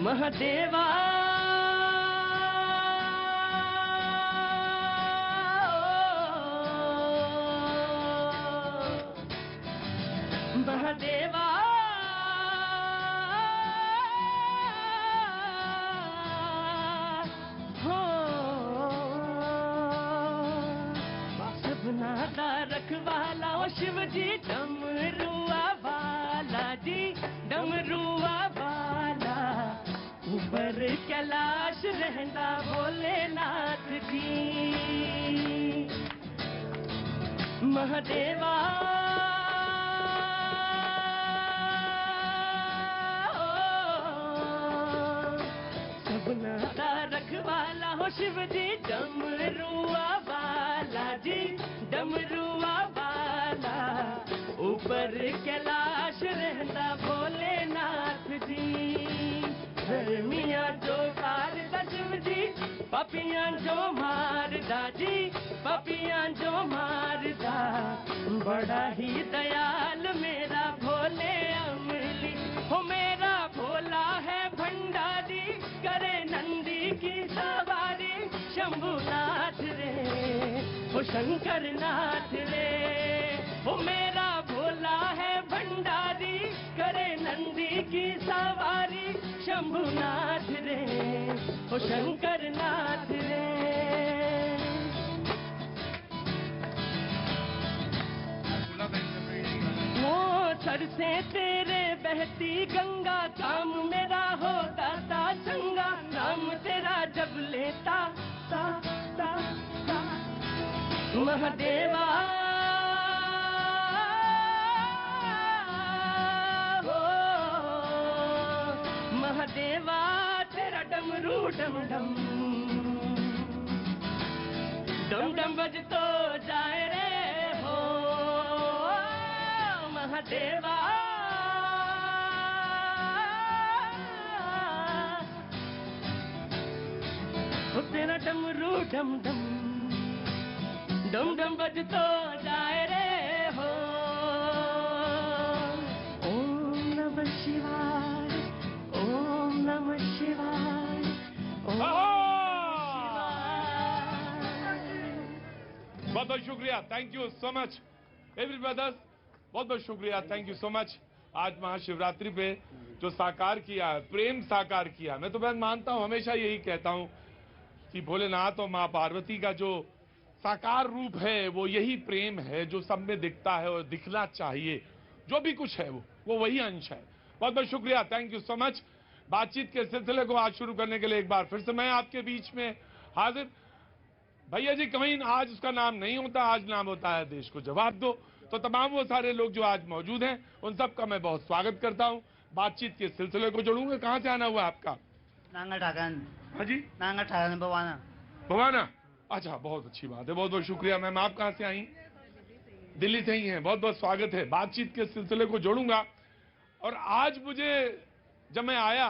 महादेवा महादेवा हो सपना का रखवाला ओ शिव जी डमरुआ वाला जी डमरुआ वाला ऊपर कैलाश रहता भोलेनाथ जी महादेवा रखवाला हो शिव जी डमरुआ वाला जी डमरुआ वाला ऊपर कैलाश रहता भोलेनाथ जी धर्मिया जो मारदा शिव जी पपियां जो मारदा जी पपियां जो मारदा बड़ा ही दयाल मेरा भोले अमली हो मेरा भोला है भंडारी करे नंदी की सवारी शंभुनाथ रे हो शंकर नाथ रे हो मेरा भोला है भंडारी करे नंदी की सवारी शंभुनाथ रे हो शंकर नाथ रे वो सर से तेरे बहती गंगा काम मेरा हो दाता संगा नाम तेरा जब लेता ता ता ता महादेवा हो महादेवा तेरा डमरू डम डम डम डम बज तो जाए रे हो महादेवा तेरा डमरू डम डम डम डम बज तो जाए रे हो ओम नमः शिवाय ओम नमः शिवाय ओम बहुत बहुत शुक्रिया thank you so much every brothers बहुत बहुत शुक्रिया थैंक यू सो मच आज महाशिवरात्रि पे जो साकार किया प्रेम साकार किया मैं तो मैं मानता हूं हमेशा यही कहता हूं कि भोलेनाथ और मां पार्वती का जो साकार रूप है वो यही प्रेम है जो सब में दिखता है और दिखना चाहिए जो भी कुछ है वो वही अंश है बहुत बहुत शुक्रिया थैंक यू सो मच बातचीत के सिलसिले को आज शुरू करने के लिए एक बार फिर से मैं आपके बीच में हाजिर भैया जी कहीं आज उसका नाम नहीं होता आज नाम होता है देश को जवाब दो तो तमाम वो सारे लोग जो आज मौजूद हैं उन सबका मैं बहुत स्वागत करता हूं बातचीत के सिलसिले को जोड़ूंगा कहां से आना हुआ आपका नांगा ठाकन हाँ जी नांगा ठाकन भवाना भवाना अच्छा बहुत अच्छी बात है बहुत बहुत शुक्रिया मैम आप कहां से आई दिल्ली से ही हैं बहुत बहुत स्वागत है बातचीत के सिलसिले को जोड़ूंगा और आज मुझे जब मैं आया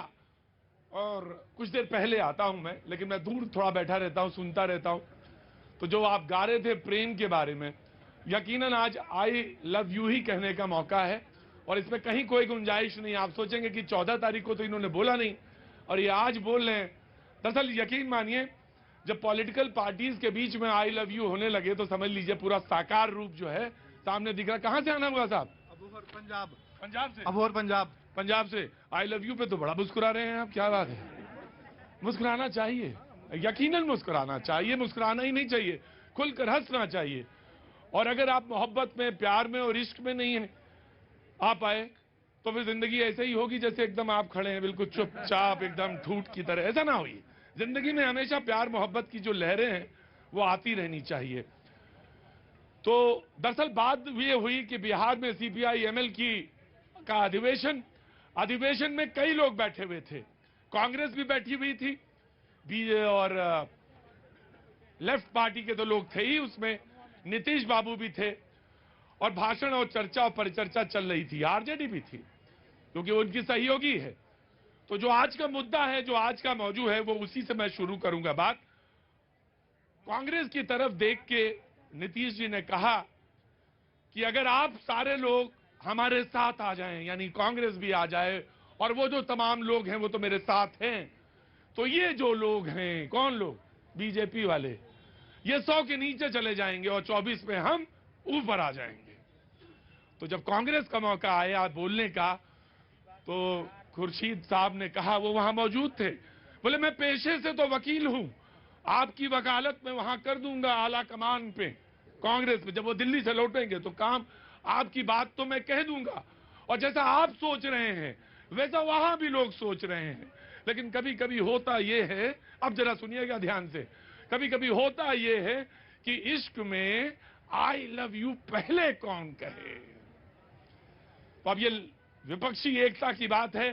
और कुछ देर पहले आता हूं मैं लेकिन मैं दूर थोड़ा बैठा रहता हूं सुनता रहता हूं तो जो आप गा रहे थे प्रेम के बारे में यकीनन आज आई लव यू ही कहने का मौका है और इसमें कहीं कोई गुंजाइश नहीं आप सोचेंगे कि 14 तारीख को तो इन्होंने बोला नहीं और ये आज बोल रहे हैं दरअसल यकीन मानिए जब पॉलिटिकल पार्टीज के बीच में आई लव यू होने लगे तो समझ लीजिए पूरा साकार रूप जो है सामने दिख रहा कहां से आना होगा साहब अबोहर पंजाब पंजाब से अबोहर पंजाब पंजाब से आई लव यू पे तो बड़ा मुस्कुरा रहे हैं आप क्या बात है मुस्कुराना चाहिए यकीनन मुस्कुराना चाहिए मुस्कुराना ही नहीं चाहिए खुलकर हंसना चाहिए और अगर आप मोहब्बत में प्यार में और इश्क में नहीं है आ पाए तो फिर जिंदगी ऐसे ही होगी जैसे एकदम आप खड़े हैं बिल्कुल चुपचाप एकदम ठूठ की तरह ऐसा ना होई जिंदगी में हमेशा प्यार मोहब्बत की जो लहरें हैं वो आती रहनी चाहिए तो दरअसल बात ये हुई कि बिहार में सीपीआई एमएल का अधिवेशन में कई लोग बैठे हुए थे कांग्रेस भी बैठी हुई थी और लेफ्ट पार्टी के तो लोग थे ही उसमें नीतीश बाबू भी थे और भाषण और चर्चा और परिचर्चा चल रही थी आरजेडी भी थी क्योंकि उनकी सहयोगी है तो जो आज का मुद्दा है जो आज का मौजू है वो उसी से मैं शुरू करूंगा बात कांग्रेस की तरफ देख के नीतीश जी ने कहा कि अगर आप सारे लोग हमारे साथ आ जाएं यानी कांग्रेस भी आ जाए और वो जो तमाम लोग हैं वो तो मेरे साथ हैं। तो ये जो लोग हैं, कौन लोग? बीजेपी वाले, ये 100 के नीचे चले जाएंगे और 24 में हम ऊपर आ जाएंगे। तो जब कांग्रेस का मौका आया बोलने का, तो खुर्शीद साहब ने कहा, वो वहां मौजूद थे, बोले मैं पेशे से तो वकील हूं, आपकी वकालत में वहां कर दूंगा आला कमान पे, कांग्रेस में। जब वो दिल्ली से लौटेंगे तो काम, आपकी बात तो मैं कह दूंगा, और जैसा आप सोच रहे हैं वैसा वहां भी लोग सोच रहे हैं। लेकिन कभी कभी होता ये है, अब जरा सुनिएगा ध्यान से, कभी कभी होता ये है कि इश्क में आई लव यू पहले कौन कहे। तो अब ये विपक्षी एकता की बात है।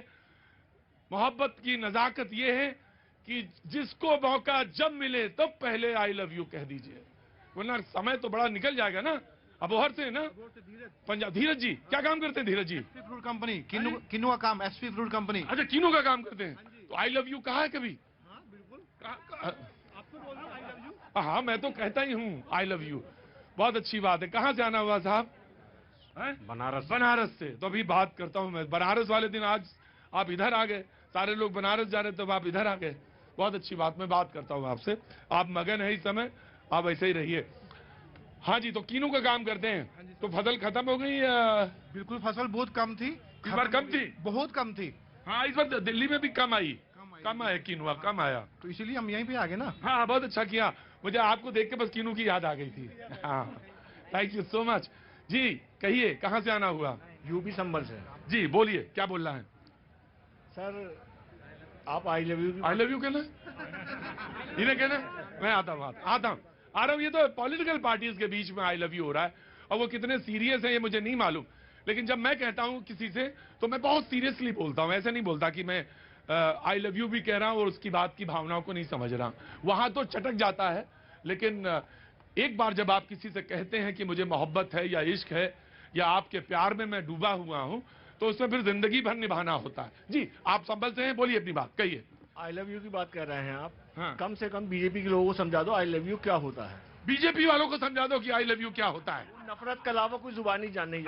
मोहब्बत की नजाकत ये है कि जिसको मौका जब मिले तब पहले आई लव यू कह दीजिए, वरना समय तो बड़ा निकल जाएगा ना। अब ओहर से ना पंजाब। धीरज जी क्या काम करते हैं? धीरज जी एसपी फ्रूट कंपनी, किन्नू का काम, एसपी फ्रूट कंपनी। अच्छा, किन्नू का काम करते हैं। तो आई लव यू कहा है कभी? हाँ बिल्कुल, आपको बोल रहा हूं आई लव यू। हाँ, मैं तो कहता ही हूँ आई लव यू। बहुत अच्छी बात है। कहाँ से आना हुआ साहब? बनारस। बनारस से। तो अभी बात करता हूँ मैं बनारस वाले दिन। आज आप इधर आ गए, सारे लोग बनारस जा रहे थे, आप इधर आ गए, बहुत अच्छी बात। मैं बात करता हूँ आपसे, आप मगन है इस समय, आप ऐसे ही रहिए। हाँ जी, तो कीनू का काम करते हैं। तो फसल खत्म हो गई या? बिल्कुल, फसल बहुत कम थी, इस बार कम थी, बहुत कम थी। हाँ इस बार दिल्ली में भी कम आई, कम आया कीनुआ, कम आया। तो इसीलिए हम यहीं पे आ गए ना। हाँ बहुत अच्छा किया, मुझे आपको देख के बस कीनू की याद आ गई थी। हाँ थैंक यू सो मच जी। कहिए कहाँ से आना हुआ? यूपी संभल से। जी बोलिए, क्या बोलना है? सर आप आई लव यू कहना इन्हें कहना, मैं आता हूँ आ रहा हूँ। ये तो पॉलिटिकल पार्टीज के बीच में आई लव यू हो रहा है, और वो कितने सीरियस है ये मुझे नहीं मालूम। लेकिन जब मैं कहता हूँ किसी से तो मैं बहुत सीरियसली बोलता हूँ, ऐसे नहीं बोलता कि मैं आई लव यू भी कह रहा हूँ और उसकी बात की भावनाओं को नहीं समझ रहा। वहां तो चटक जाता है, लेकिन एक बार जब आप किसी से कहते हैं कि मुझे मोहब्बत है या इश्क है या आपके प्यार में मैं डूबा हुआ हूं, तो उसमें फिर जिंदगी भर निभाना होता है। जी आप संभल से हैं, बोलिए अपनी बात कहिए। आई लव यू की बात कर रहे हैं आप। हाँ। कम से कम बीजेपी के लोगों को समझा दो आई लव यू क्या होता है। बीजेपी वालों को समझा दो कि आई लव यू क्या होता है। नफरत के अलावा कोई जुबानी जान नहीं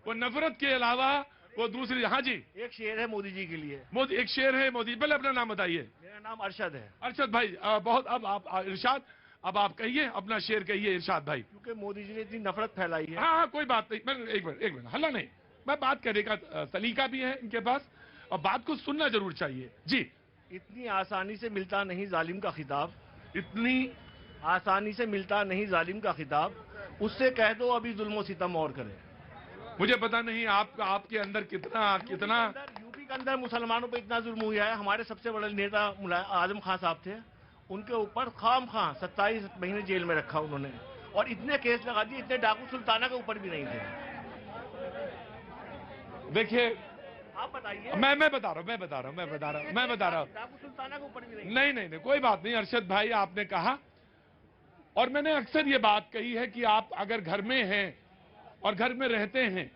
वो नफरत के अलावा वो दूसरी। हाँ जी, एक शेर है मोदी जी के लिए। मोदी एक शेर है मोदी। पहले अपना नाम बताइए। मेरा नाम अरशद है। अरशद भाई बहुत, अब आप इरशाद, अब आप कहिए अपना शेर कहिए इरशाद भाई। क्योंकि मोदी जी ने इतनी नफरत फैलाई है। हाँ कोई बात नहीं, मैं एक मिनट हल्ला नहीं, मैं बात करने का सलीका भी है इनके पास, और बात को सुनना जरूर चाहिए। जी इतनी आसानी से मिलता नहीं जालिम का खिताब, इतनी आसानी से मिलता नहीं जालिम का खिताब, उससे कह दो अभी जुल्म सितम और करे। मुझे पता नहीं आपके अंदर कितना यूपी के अंदर मुसलमानों पे इतना जुल्म हुआ है। हमारे सबसे बड़े नेता आजम खान साहब थे, उनके ऊपर खाम खां 27 महीने जेल में रखा उन्होंने, और इतने केस लगा दिए, इतने डाकू सुल्ताना के ऊपर भी नहीं थे। देखिए आप बताइए। मैं बता रहा हूँ डाकू सुल्ताना के ऊपर भी नहीं। नहीं कोई बात नहीं अरशद भाई, आपने कहा, और मैंने अक्सर ये बात कही है कि आप अगर घर में हैं और घर में रहते हैं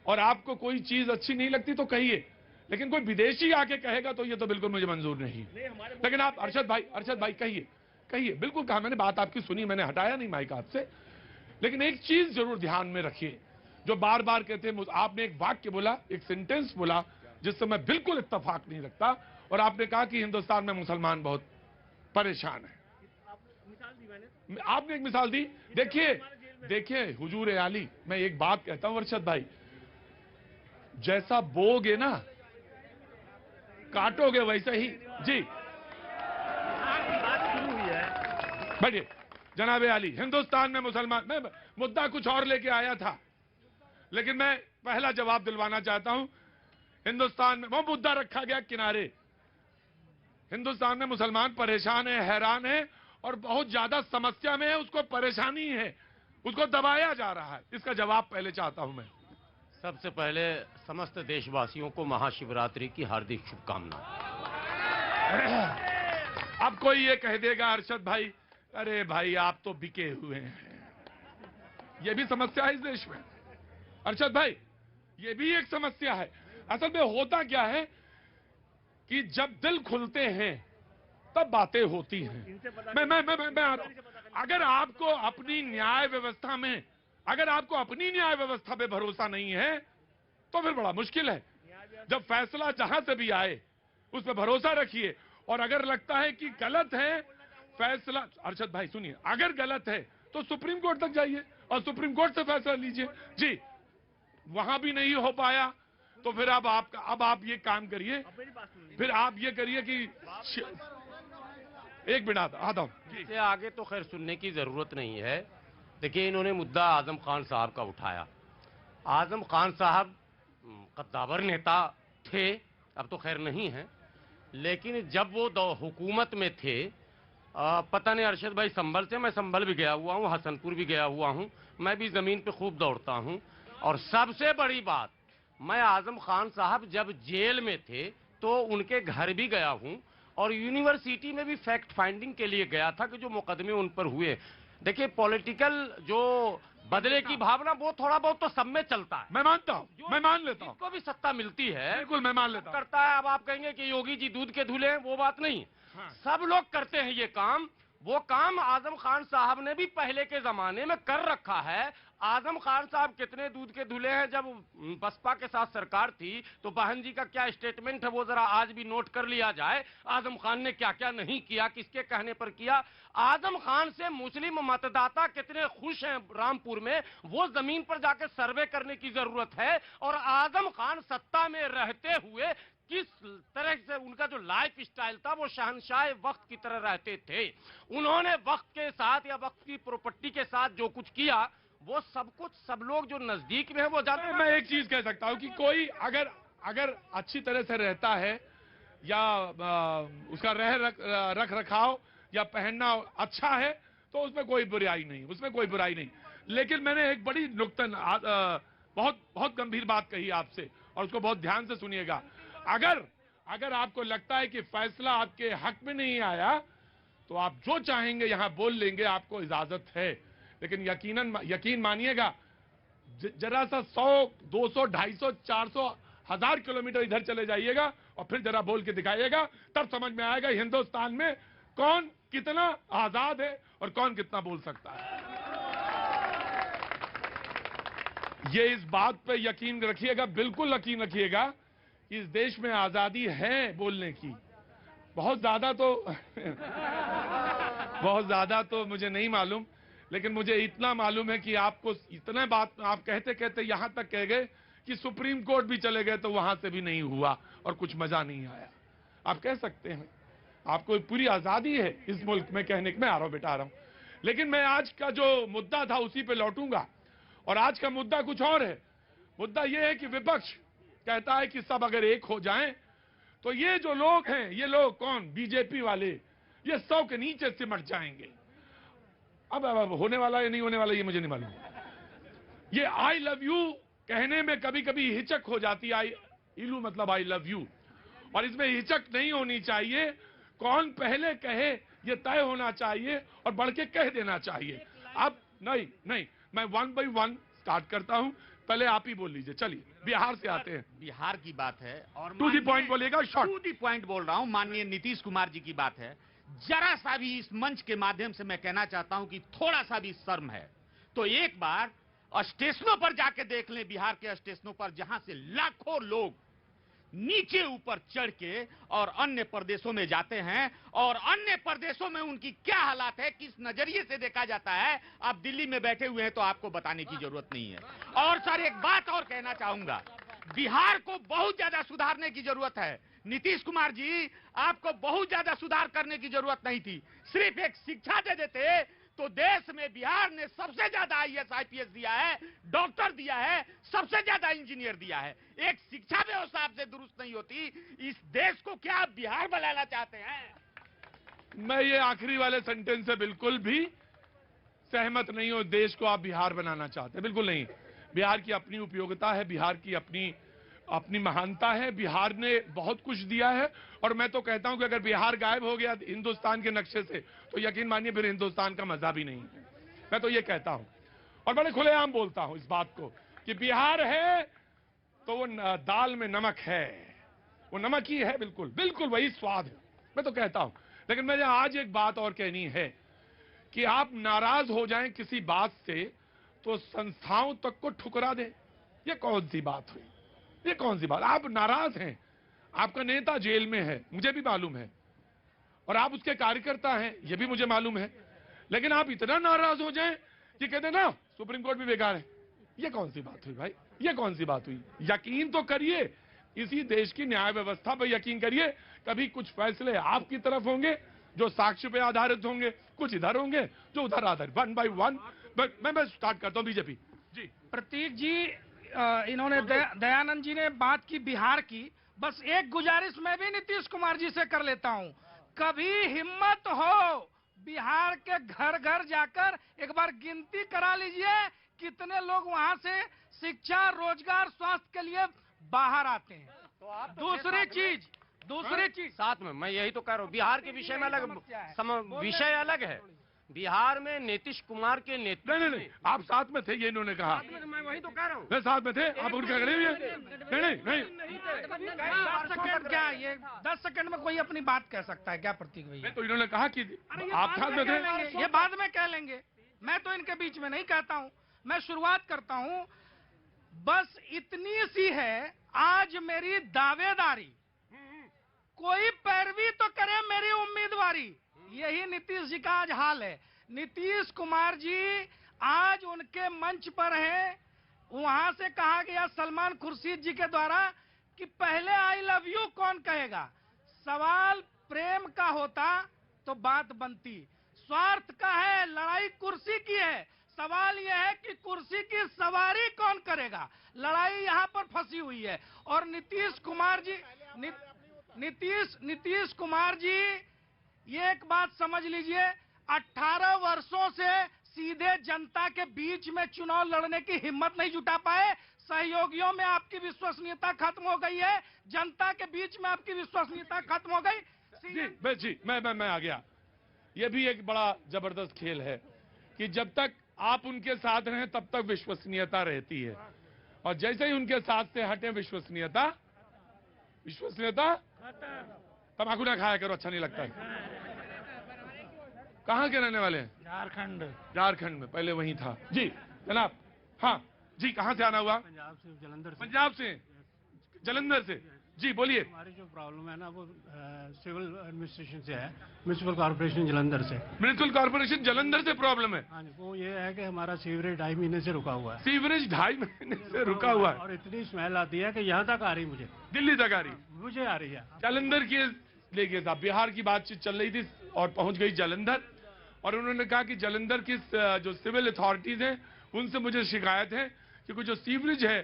और आपको कोई चीज अच्छी नहीं लगती तो कहिए, लेकिन कोई विदेशी आके कहेगा तो ये तो बिल्कुल मुझे मंजूर नहीं। लेकिन आप अरशद भाई कहिए बिल्कुल कहा, मैंने बात आपकी सुनी, मैंने हटाया नहीं माइक आपसे। लेकिन एक चीज जरूर ध्यान में रखिए, जो बार बार कहते हैं, आपने एक वाक्य बोला, एक सेंटेंस बोला जिससे मैं बिल्कुल इत्तेफाक नहीं रखता, और आपने कहा कि हिंदुस्तान में मुसलमान बहुत परेशान है। आपने एक मिसाल दी। देखिए हुजूर ए आली, मैं एक बात कहता हूं अरशद भाई, जैसा बोगे ना काटोगे वैसे ही। जी बैठिए जनाबे आली। हिंदुस्तान में मुसलमान, मैं मुद्दा कुछ और लेके आया था, लेकिन मैं पहला जवाब दिलवाना चाहता हूं। हिंदुस्तान में वो मुद्दा रखा गया किनारे, हिंदुस्तान में मुसलमान परेशान है, हैरान है, और बहुत ज्यादा समस्या में है, उसको परेशानी है, उसको दबाया जा रहा है। इसका जवाब पहले चाहता हूं मैं। सबसे पहले समस्त देशवासियों को महाशिवरात्रि की हार्दिक शुभकामनाएं। अब कोई ये कह देगा अरशद भाई, अरे भाई आप तो बिके हुए हैं, ये भी समस्या है इस देश में। अरशद भाई ये भी एक समस्या है। असल में होता क्या है कि जब दिल खुलते हैं तब बातें होती हैं। मैं अगर आपको अपनी न्याय व्यवस्था पे भरोसा नहीं है तो फिर बड़ा मुश्किल है। जब फैसला जहां से भी आए उस पर भरोसा रखिए, और अगर लगता है कि गलत है फैसला, अरशद भाई सुनिए, अगर गलत है तो सुप्रीम कोर्ट तक जाइए और सुप्रीम कोर्ट से फैसला लीजिए। जी, वहां भी नहीं हो पाया तो फिर अब आप ये काम करिए, फिर आप ये करिए कि एक मिनट आता हूं। इससे आगे तो खैर सुनने की जरूरत नहीं है। देखिए, इन्होंने मुद्दा आजम खान साहब का उठाया। आजम खान साहब कद्दावर नेता थे, अब तो खैर नहीं है, लेकिन जब वो हुकूमत में थे, पता नहीं अरशद भाई संभल से, मैं संभल भी गया हुआ हूँ, हसनपुर भी गया हुआ हूँ, मैं भी जमीन पे खूब दौड़ता हूँ। और सबसे बड़ी बात, मैं आजम खान साहब जब जेल में थे तो उनके घर भी गया हूँ, और यूनिवर्सिटी में भी फैक्ट फाइंडिंग के लिए गया था कि जो मुकदमे उन पर हुए। देखिए, पॉलिटिकल जो बदले की भावना वो थोड़ा बहुत तो सब में चलता है, मैं मानता हूं, मैं मान लेता हूं, जिसको भी सत्ता मिलती है बिल्कुल मैं मान लेता हूं। करता है। अब आप कहेंगे कि योगी जी दूध के धुले हैं, वो बात नहीं। सब लोग करते हैं ये काम। वो काम आजम खान साहब ने भी पहले के जमाने में कर रखा है। आजम खान साहब कितने दूध के धुले हैं। जब बसपा के साथ सरकार थी तो बहन जी का क्या स्टेटमेंट है वो जरा आज भी नोट कर लिया जाए। आजम खान ने क्या क्या नहीं किया, किसके कहने पर किया। आजम खान से मुस्लिम मतदाता कितने खुश हैं रामपुर में, वो जमीन पर जाकर सर्वे करने की जरूरत है। और आजम खान सत्ता में रहते हुए किस तरह से उनका जो लाइफ स्टाइल था वो शहंशाह वक्त की तरह रहते थे। उन्होंने वक्त के साथ या वक्त की प्रॉपर्टी के साथ जो कुछ किया वो सब कुछ सब लोग जो नजदीक में है वो जानते हैं। मैं एक चीज कह सकता हूं कि कोई अगर अच्छी तरह से रहता है या उसका रख रखाव या पहनना अच्छा है तो उसमें कोई बुराई नहीं, उसमें कोई बुराई नहीं। लेकिन मैंने एक बड़ी बहुत बहुत गंभीर बात कही आपसे, और उसको बहुत ध्यान से सुनिएगा। अगर आपको लगता है कि फैसला आपके हक में नहीं आया तो आप जो चाहेंगे यहां बोल लेंगे, आपको इजाजत है। लेकिन यकीन मानिएगा, जरा सा 100, 200, 250, 400, 1000 किलोमीटर इधर चले जाइएगा और फिर जरा बोल के दिखाइएगा, तब समझ में आएगा हिंदुस्तान में कौन कितना आजाद है और कौन कितना बोल सकता है। ये इस बात पे यकीन रखिएगा, बिल्कुल यकीन रखिएगा, इस देश में आजादी है बोलने की। बहुत ज्यादा तो मुझे नहीं मालूम, लेकिन मुझे इतना मालूम है कि आपको इतना बात आप कहते कहते यहां तक कह गए कि सुप्रीम कोर्ट भी चले गए तो वहां से भी नहीं हुआ और कुछ मजा नहीं आया। आप कह सकते हैं, आपको पूरी आजादी है इस मुल्क में कहने के। मैं आ रहा हूं बेटा, आ रहा हूं। लेकिन मैं आज का जो मुद्दा था उसी पे लौटूंगा, और आज का मुद्दा कुछ और है। मुद्दा यह है कि विपक्ष कहता है कि सब अगर एक हो जाएं तो ये जो लोग हैं, ये लोग कौन, बीजेपी वाले, ये 100 के नीचे सिमट जाएंगे। अब होने वाला या नहीं होने वाला ये मुझे नहीं मालूम। ये आई लव यू कहने में कभी कभी हिचक हो जाती है। इलू मतलब आई लव यू, और इसमें हिचक नहीं होनी चाहिए। कौन पहले कहे ये तय होना चाहिए और बढ़ के कह देना चाहिए। अब नहीं, मैं 1 by 1 स्टार्ट करता हूं। पहले आप ही बोल लीजिए। चलिए, बिहार से आते हैं। बिहार की बात है और टू दी पॉइंट बोलिएगा, शॉर्ट। टू दी पॉइंट बोल रहा हूं। माननीय नीतीश कुमार जी की बात है। जरा सा भी इस मंच के माध्यम से मैं कहना चाहता हूं कि थोड़ा सा भी शर्म है तो एक बार स्टेशनों पर जाके देख लें। बिहार के स्टेशनों पर जहां से लाखों लोग नीचे ऊपर चढ़ के और अन्य प्रदेशों में जाते हैं, और अन्य प्रदेशों में उनकी क्या हालात है, किस नजरिए से देखा जाता है, आप दिल्ली में बैठे हुए हैं तो आपको बताने की जरूरत नहीं है। और सर, एक बात और कहना चाहूंगा, बिहार को बहुत ज्यादा सुधारने की जरूरत है। नीतीश कुमार जी, आपको बहुत ज्यादा सुधार करने की जरूरत नहीं थी। सिर्फ एक शिक्षा दे देते तो देश में बिहार ने सबसे ज्यादा IAS IPS दिया है, डॉक्टर दिया है, सबसे ज्यादा इंजीनियर दिया है। एक शिक्षा व्यवस्था आपसे दुरुस्त नहीं होती, इस देश को क्या आप बिहार बनाना चाहते हैं? मैं ये आखिरी वाले सेंटेंस से बिल्कुल भी सहमत नहीं हूं। देश को आप बिहार बनाना चाहते हैं, बिल्कुल नहीं। बिहार की अपनी उपयोगिता है, बिहार की अपनी महानता है। बिहार ने बहुत कुछ दिया है, और मैं तो कहता हूं कि अगर बिहार गायब हो गया हिंदुस्तान के नक्शे से तो यकीन मानिए फिर हिंदुस्तान का मजा भी नहीं है। मैं तो ये कहता हूं, और बड़े खुलेआम बोलता हूं इस बात को कि बिहार है तो वो दाल में नमक है, वो नमक ही है, बिल्कुल बिल्कुल वही स्वाद है। मैं तो कहता हूं। लेकिन मुझे आज एक बात और कहनी है कि आप नाराज हो जाएं किसी बात से तो संस्थाओं तक को ठुकरा दें, ये कौन सी बात हुई? ये कौन सी बात? आप नाराज हैं, आपका नेता जेल में है, मुझे भी मालूम है, और आप उसके कार्यकर्ता हैं, ये भी मुझे मालूम है, लेकिन आप इतना नाराज हो जाएं कि कहते ना सुप्रीम कोर्ट भी बेकार है। ये कौन सी बात हुई भाई? ये कौन सी बात हुई? यकीन तो करिए, इसी देश की न्याय व्यवस्था पर यकीन करिए। कभी कुछ फैसले आपकी तरफ होंगे जो साक्ष्य पे आधारित होंगे, कुछ इधर होंगे जो उधर आधारित। वन बाय वन मैं स्टार्ट करता हूं बीजेपी जी। प्रतीक जी, इन्होंने दयानंद जी ने बात की बिहार की, बस एक गुजारिश मैं भी नीतीश कुमार जी से कर लेता हूं, कभी हिम्मत हो बिहार के घर घर जाकर एक बार गिनती करा लीजिए कितने लोग वहां से शिक्षा, रोजगार, स्वास्थ्य के लिए बाहर आते हैं। दूसरी चीज साथ में मैं यही तो कह रहा हूँ, बिहार के विषय में अलग विषय अलग है। बिहार में नीतीश कुमार के नेतृत्व नहीं, आप साथ में थे, ये इन्होंने कहा। मैं वही तो कह रहा हूँ, मैं साथ में थे, आप उनका खड़े हुए? नहीं 10 सेकंड क्या, ये 10 सेकंड में कोई अपनी बात कह सकता है क्या प्रतीक भैया? तो इन्होंने कहा कि आप साथ में थे। ये बाद में कह लेंगे, मैं तो इनके बीच में नहीं कहता हूँ। मैं शुरुआत करता हूँ, बस इतनी सी है, आज मेरी दावेदारी, कोई पैरवी तो करे मेरी उम्मीदवारी। यही नीतीश जी का आज हाल है। नीतीश कुमार जी आज उनके मंच पर हैं, वहां से कहा गया सलमान खुर्शीद जी के द्वारा कि पहले आई लव यू कौन कहेगा। सवाल प्रेम का होता तो बात बनती, स्वार्थ का है, लड़ाई कुर्सी की है। सवाल यह है कि कुर्सी की सवारी कौन करेगा, लड़ाई यहां पर फंसी हुई है। और नीतीश कुमार जी ये एक बात समझ लीजिए, 18 वर्षों से सीधे जनता के बीच में चुनाव लड़ने की हिम्मत नहीं जुटा पाए। सहयोगियों में आपकी विश्वसनीयता खत्म हो गई है, जनता के बीच में आपकी विश्वसनीयता खत्म हो गई। जी मैं आ गया। ये भी एक बड़ा जबरदस्त खेल है कि जब तक आप उनके साथ रहें तब तक विश्वसनीयता रहती है, और जैसे ही उनके साथ से हटे विश्वसनीयता तम्बाकू ना खाया करो, अच्छा नहीं लगता है। कहाँ के रहने वाले हैं? झारखंड में, पहले वहीं था जी जनाब। हाँ जी, कहाँ से आना हुआ? पंजाब से जलंधर से जी, बोलिए। हमारी जो प्रॉब्लम है ना वो सिविल एडमिनिस्ट्रेशन से है, म्यूनिसिपल कॉर्पोरेशन जलंधर से। म्यूनिसिपल कॉर्पोरेशन जलंधर से प्रॉब्लम है? हाँ जी, वो ये है कि हमारा सीवरेज 2.5 महीने से रुका हुआ है। सीवरेज 2.5 महीने से रुका हुआ है, और इतनी स्मेल आती है कि यहाँ तक आ रही, मुझे दिल्ली तक आ रही, मुझे आ रही है। जलंधर की लेके साहब बिहार की बातचीत चल रही थी और पहुंच गई जलंधर, और उन्होंने कहा कि जलंधर की जो सिविल अथॉरिटीज हैं उनसे मुझे शिकायत है कि कुछ जो सीवरेज है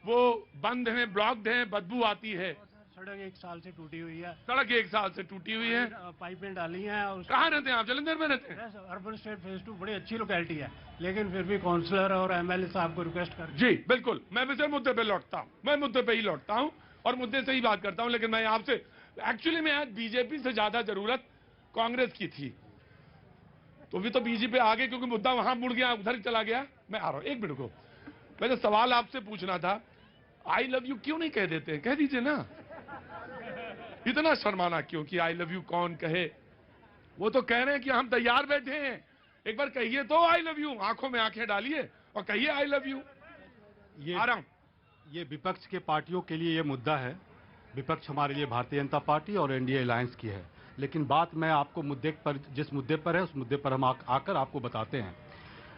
वो बंद है, ब्लॉक्ड है, बदबू आती है। सड़क 1 साल से टूटी हुई है। सड़क 1 साल से टूटी हुई है। पाइपें डाली हैं। और कहाँ रहते हैं आप? जलंधर में रहते हैं? अर्बन स्टेट फेज 2 बड़ी अच्छी लोकेलिटी है, लेकिन फिर भी काउंसलर और एमएलए साहब को रिक्वेस्ट कर। जी बिल्कुल, मैं वैसे मुद्दे पे लौटता हूँ, मैं मुद्दे पे ही लौटता हूँ और मुद्दे से ही बात करता हूँ। लेकिन मैं आपसे एक्चुअली में आज बीजेपी से ज्यादा जरूरत कांग्रेस की थी, तो भी तो बीजेपी आ गई क्योंकि मुद्दा वहां मुड़ गया, उधर चला गया। मैं आ रहा हूं, एक मिनट को। वैसे सवाल आपसे पूछना था, आई लव यू क्यों नहीं कह देते हैं? कह दीजिए ना, इतना शर्माना क्यों कि आई लव यू कौन कहे? वो तो कह रहे हैं कि हम तैयार बैठे हैं, एक बार कहिए तो आई लव यू, आंखों में आंखें डालिए और कहिए आई लव यू। ये विपक्ष के पार्टियों के लिए ये मुद्दा है। विपक्ष हमारे लिए भारतीय जनता पार्टी और एनडीए अलायंस की है, लेकिन बात मैं आपको मुद्दे पर, जिस मुद्दे पर है उस मुद्दे पर हम आकर आपको बताते हैं।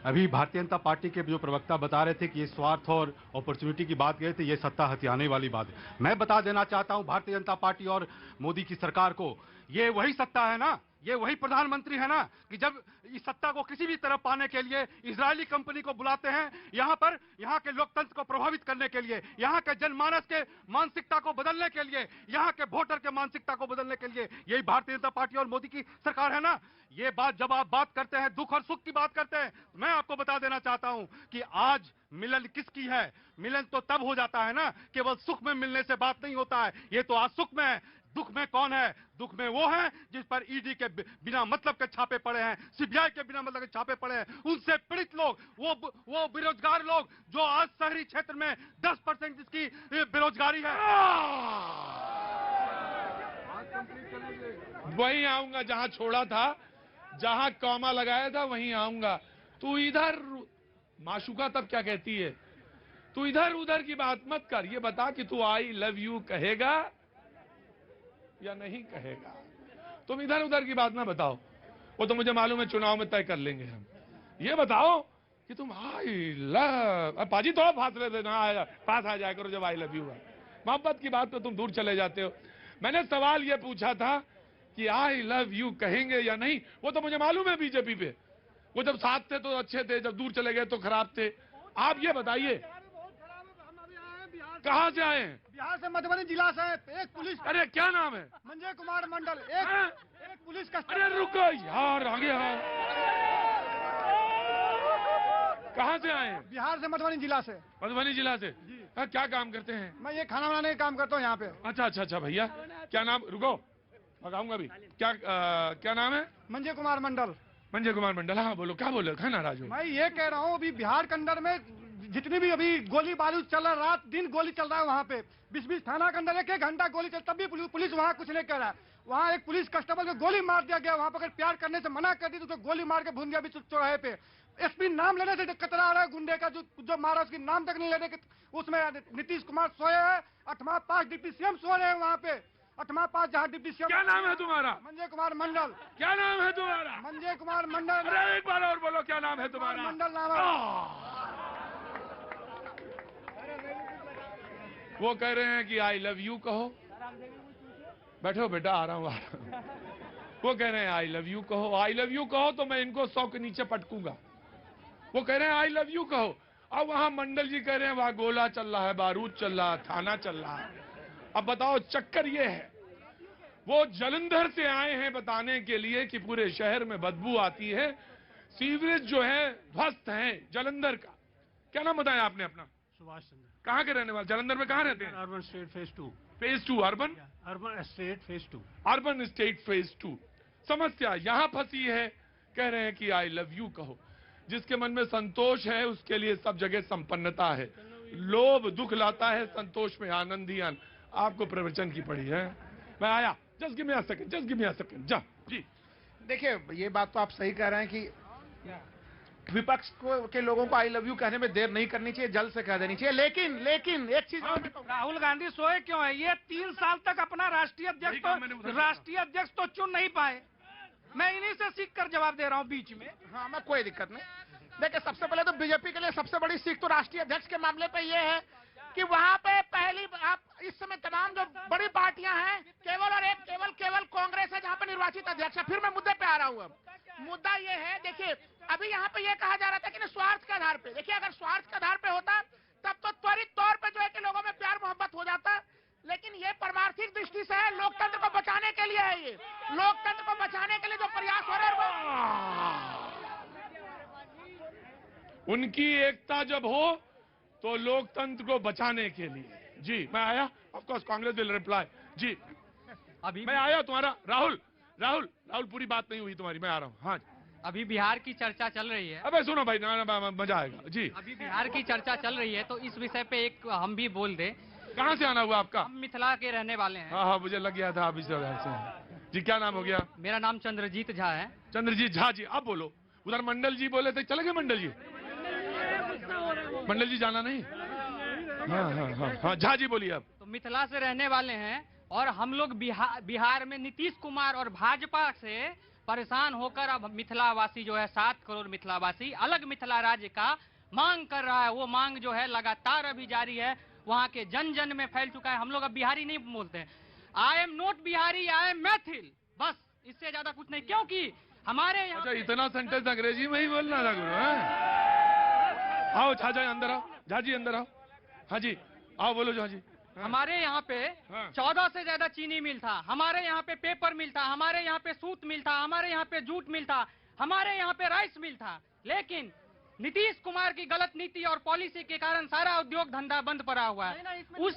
अभी भारतीय जनता पार्टी के जो प्रवक्ता बता रहे थे कि ये स्वार्थ और अपॉर्चुनिटी की बात गए थे, ये सत्ता हथियाने वाली बात है। मैं बता देना चाहता हूं भारतीय जनता पार्टी और मोदी की सरकार को, ये वही सत्ता है ना, ये वही प्रधानमंत्री है ना कि जब इस सत्ता को किसी भी तरफ पाने के लिए इजरायली कंपनी को बुलाते हैं यहाँ पर, यहाँ के लोकतंत्र को प्रभावित करने के लिए, यहाँ के जनमानस के मानसिकता को बदलने के लिए, यहाँ के वोटर के मानसिकता को बदलने के लिए, यही भारतीय जनता पार्टी और मोदी की सरकार है ना। ये बात जब आप बात करते हैं, दुख और सुख की बात करते हैं, मैं आपको बता देना चाहता हूं कि आज मिलन किसकी है? मिलन तो तब हो जाता है ना, केवल सुख में मिलने से बात नहीं होता है। ये तो आज सुख में है। दुख में कौन है? दुख में वो है जिस पर ईडी के बिना मतलब के छापे पड़े हैं, सीबीआई के बिना मतलब के छापे पड़े हैं, उनसे पीड़ित लोग, वो बेरोजगार लोग जो आज शहरी क्षेत्र में 10% जिसकी बेरोजगारी है। वहीं आऊंगा जहां छोड़ा था, जहां कॉमा लगाया था वहीं आऊंगा। तू इधर माशुका तब क्या कहती है? तू इधर उधर की बात मत कर, ये बता कि तू आई लव यू कहेगा या नहीं कहेगा। तुम इधर उधर की बात ना बताओ, वो तो मुझे मालूम है चुनाव में तय कर लेंगे हम। ये बताओ कि तुम आई लव, पाजी थोड़ा फासले से ना पास आ जाया करो जब आई लव यू है। मोहब्बत की बात पे तुम दूर चले जाते हो। मैंने सवाल ये पूछा था कि आई लव यू कहेंगे या नहीं, वो तो मुझे मालूम है बीजेपी पे, वो जब साथ थे तो अच्छे थे, जब दूर चले गए तो खराब थे। आप ये बताइए कहां से आए हैं? बिहार से, मधुबनी जिला से। एक पुलिस, अरे क्या नाम है? मंजय कुमार मंडल। हाँ? एक पुलिस का। अरे रुको यार, आगे आओ। कहां से आए हैं? बिहार से, मधुबनी जिला से। मधुबनी जिला से। हाँ, क्या काम करते हैं? मैं ये खाना बनाने का काम करता हूँ यहाँ पे। अच्छा अच्छा अच्छा भैया, क्या नाम? रुको बताऊंगा अभी। क्या नाम है? मंजय कुमार मंडल। मंजय कुमार मंडल। हाँ बोलो, क्या बोलो, क्या नाराज हो? मैं ये कह रहा हूँ अभी बिहार के अंदर में जितनी भी अभी गोली बारूद चल रहा है, रात दिन गोली चल रहा है वहाँ पे। 20-20 थाना के अंदर एक घंटा गोली चल, तब भी पुलिस वहाँ कुछ नहीं कर रहा है। वहाँ एक पुलिस कांस्टेबल को गोली मार दिया गया। वहाँ पर अगर प्यार करने से मना कर दी तो उसको गोली मार के भून दिया अभी चौराहे पे। एसपी नाम लेने से कतरा रहा है, गुंडे का जो मारा उसकी नाम तक नहीं लेने के। उसमें नीतीश कुमार सोए है, 8वां 5 डिप्टी सीएम सो रहे हैं वहाँ पे। 8वां 5 जहाँ डिप्टी सीएम। क्या नाम है तुम्हारा? मंजय कुमार मंडल। क्या नाम है तुम्हारा? मंजय कुमार मंडल। अरे एक बार और बोलो, क्या नाम है तुम्हारा? मंडल नाम है। वो कह रहे हैं कि आई लव यू कहो। बैठो बेटा, आ रहा हूँ। वो कह रहे हैं आई लव यू कहो। आई लव यू कहो तो मैं इनको 100 के नीचे पटकूंगा। वो कह रहे हैं आई लव यू कहो, अब वहां मंडल जी कह रहे हैं वहां गोला चल रहा है, बारूद चल रहा है, थाना चल रहा है। अब बताओ, चक्कर ये है, वो जलंधर से आए हैं बताने के लिए कि पूरे शहर में बदबू आती है, सीवरेज जो है ध्वस्त है जलंधर का। क्या नाम बताया आपने अपना? सुभाष चंद्र। कहाँ के रहने वाले? जलंधर में कहाँ रहते हैं? Urban state phase 2। Phase 2 urban? Urban state phase 2। Urban state phase 2। समस्या यहां फंसी है, कह रहे हैं कि आई लव यू कहो। जिसके मन में संतोष है उसके लिए सब जगह संपन्नता है। लोभ दुख लाता है, संतोष में आनंद ही आनंद। आपको प्रवचन की पड़ी है। मैं आया, just give me a second, just give me a second. जा जी। देखिए, ये बात तो आप सही कह रहे हैं कि विपक्ष के लोगों को आई लव यू कहने में देर नहीं करनी चाहिए, जल्द से कह देनी चाहिए। लेकिन एक चीज, राहुल गांधी सोए क्यों है? ये 3 साल तक अपना राष्ट्रीय अध्यक्ष तो चुन नहीं पाए। मैं इन्हीं से सीख कर जवाब दे रहा हूँ बीच में। हाँ, मैं कोई दिक्कत नहीं। देखिए, सबसे पहले तो बीजेपी के लिए सबसे बड़ी सीख तो राष्ट्रीय अध्यक्ष के मामले पे ये है कि वहाँ पे पहली, आप इस समय तमाम जो बड़ी पार्टियां हैं, केवल कांग्रेस है जहाँ पे निर्वाचित अध्यक्ष है। फिर मैं मुद्दे पे आ रहा हूँ। मुद्दा ये है, देखिए अभी यहाँ पे ये कहा जा रहा था कि स्वार्थ के आधार पे। देखिए, अगर स्वार्थ के आधार पे होता तब तो त्वरित तौर पे जो है कि लोगों में प्यार मोहब्बत हो जाता, लेकिन ये परमार्थिक दृष्टि से है, लोकतंत्र को बचाने के लिए है। ये लोकतंत्र को बचाने के लिए जो प्रयास हो रहे हैं उनकी एकता जब हो तो लोकतंत्र को बचाने के लिए। जी मैं आया, of course Congress will reply. जी अभी मैं आया। तुम्हारा राहुल पूरी बात नहीं हुई तुम्हारी, मैं आ रहा हूँ। हाँ, अभी बिहार की चर्चा चल रही है। अबे सुनो भाई, ना मजा आएगा। जी, अभी बिहार की चर्चा चल रही है तो इस विषय पे एक हम भी बोल दें। कहाँ से आना हुआ आपका? हम मिथिला के रहने वाले हैं। हाँ, मुझे लग गया था आप इस जगह से। जी, क्या नाम हो गया? मेरा नाम चंद्रजीत झा है। चंद्रजीत झा जी, अब बोलो। उधर मंडल जी बोले थे, चले गए मंडल जी? मंडल जी जाना नहीं? हाँ, झा जी बोलिए अब। तो मिथिला से रहने वाले हैं और हम लोग बिहार में नीतीश कुमार और भाजपा से परेशान होकर अब मिथिलावासी जो है 7 करोड़ मिथिलावासी अलग मिथिला राज्य का मांग कर रहा है। वो मांग जो है लगातार अभी जारी है, वहाँ के जन जन में फैल चुका है। हम लोग अब बिहारी नहीं बोलते हैं, I am not Bihari, I am Maithil, बस इससे ज्यादा कुछ नहीं। क्योंकि हमारे यहाँ इतना सेंटेंस अंग्रेजी में ही बोलना था गुरु। आओ झाजी अंदर आओ, झाजी अंदर आओ। हाँ जी, आओ बोलो झाजी। हमारे यहाँ पे 14 से ज्यादा चीनी मिल था, हमारे यहाँ पे पेपर मिल था, हमारे यहाँ पे सूत मिल था, हमारे यहाँ पे जूट मिल था, हमारे यहाँ पे राइस मिल था। लेकिन नीतीश कुमार की गलत नीति और पॉलिसी के कारण सारा उद्योग धंधा बंद पड़ा हुआ है। उस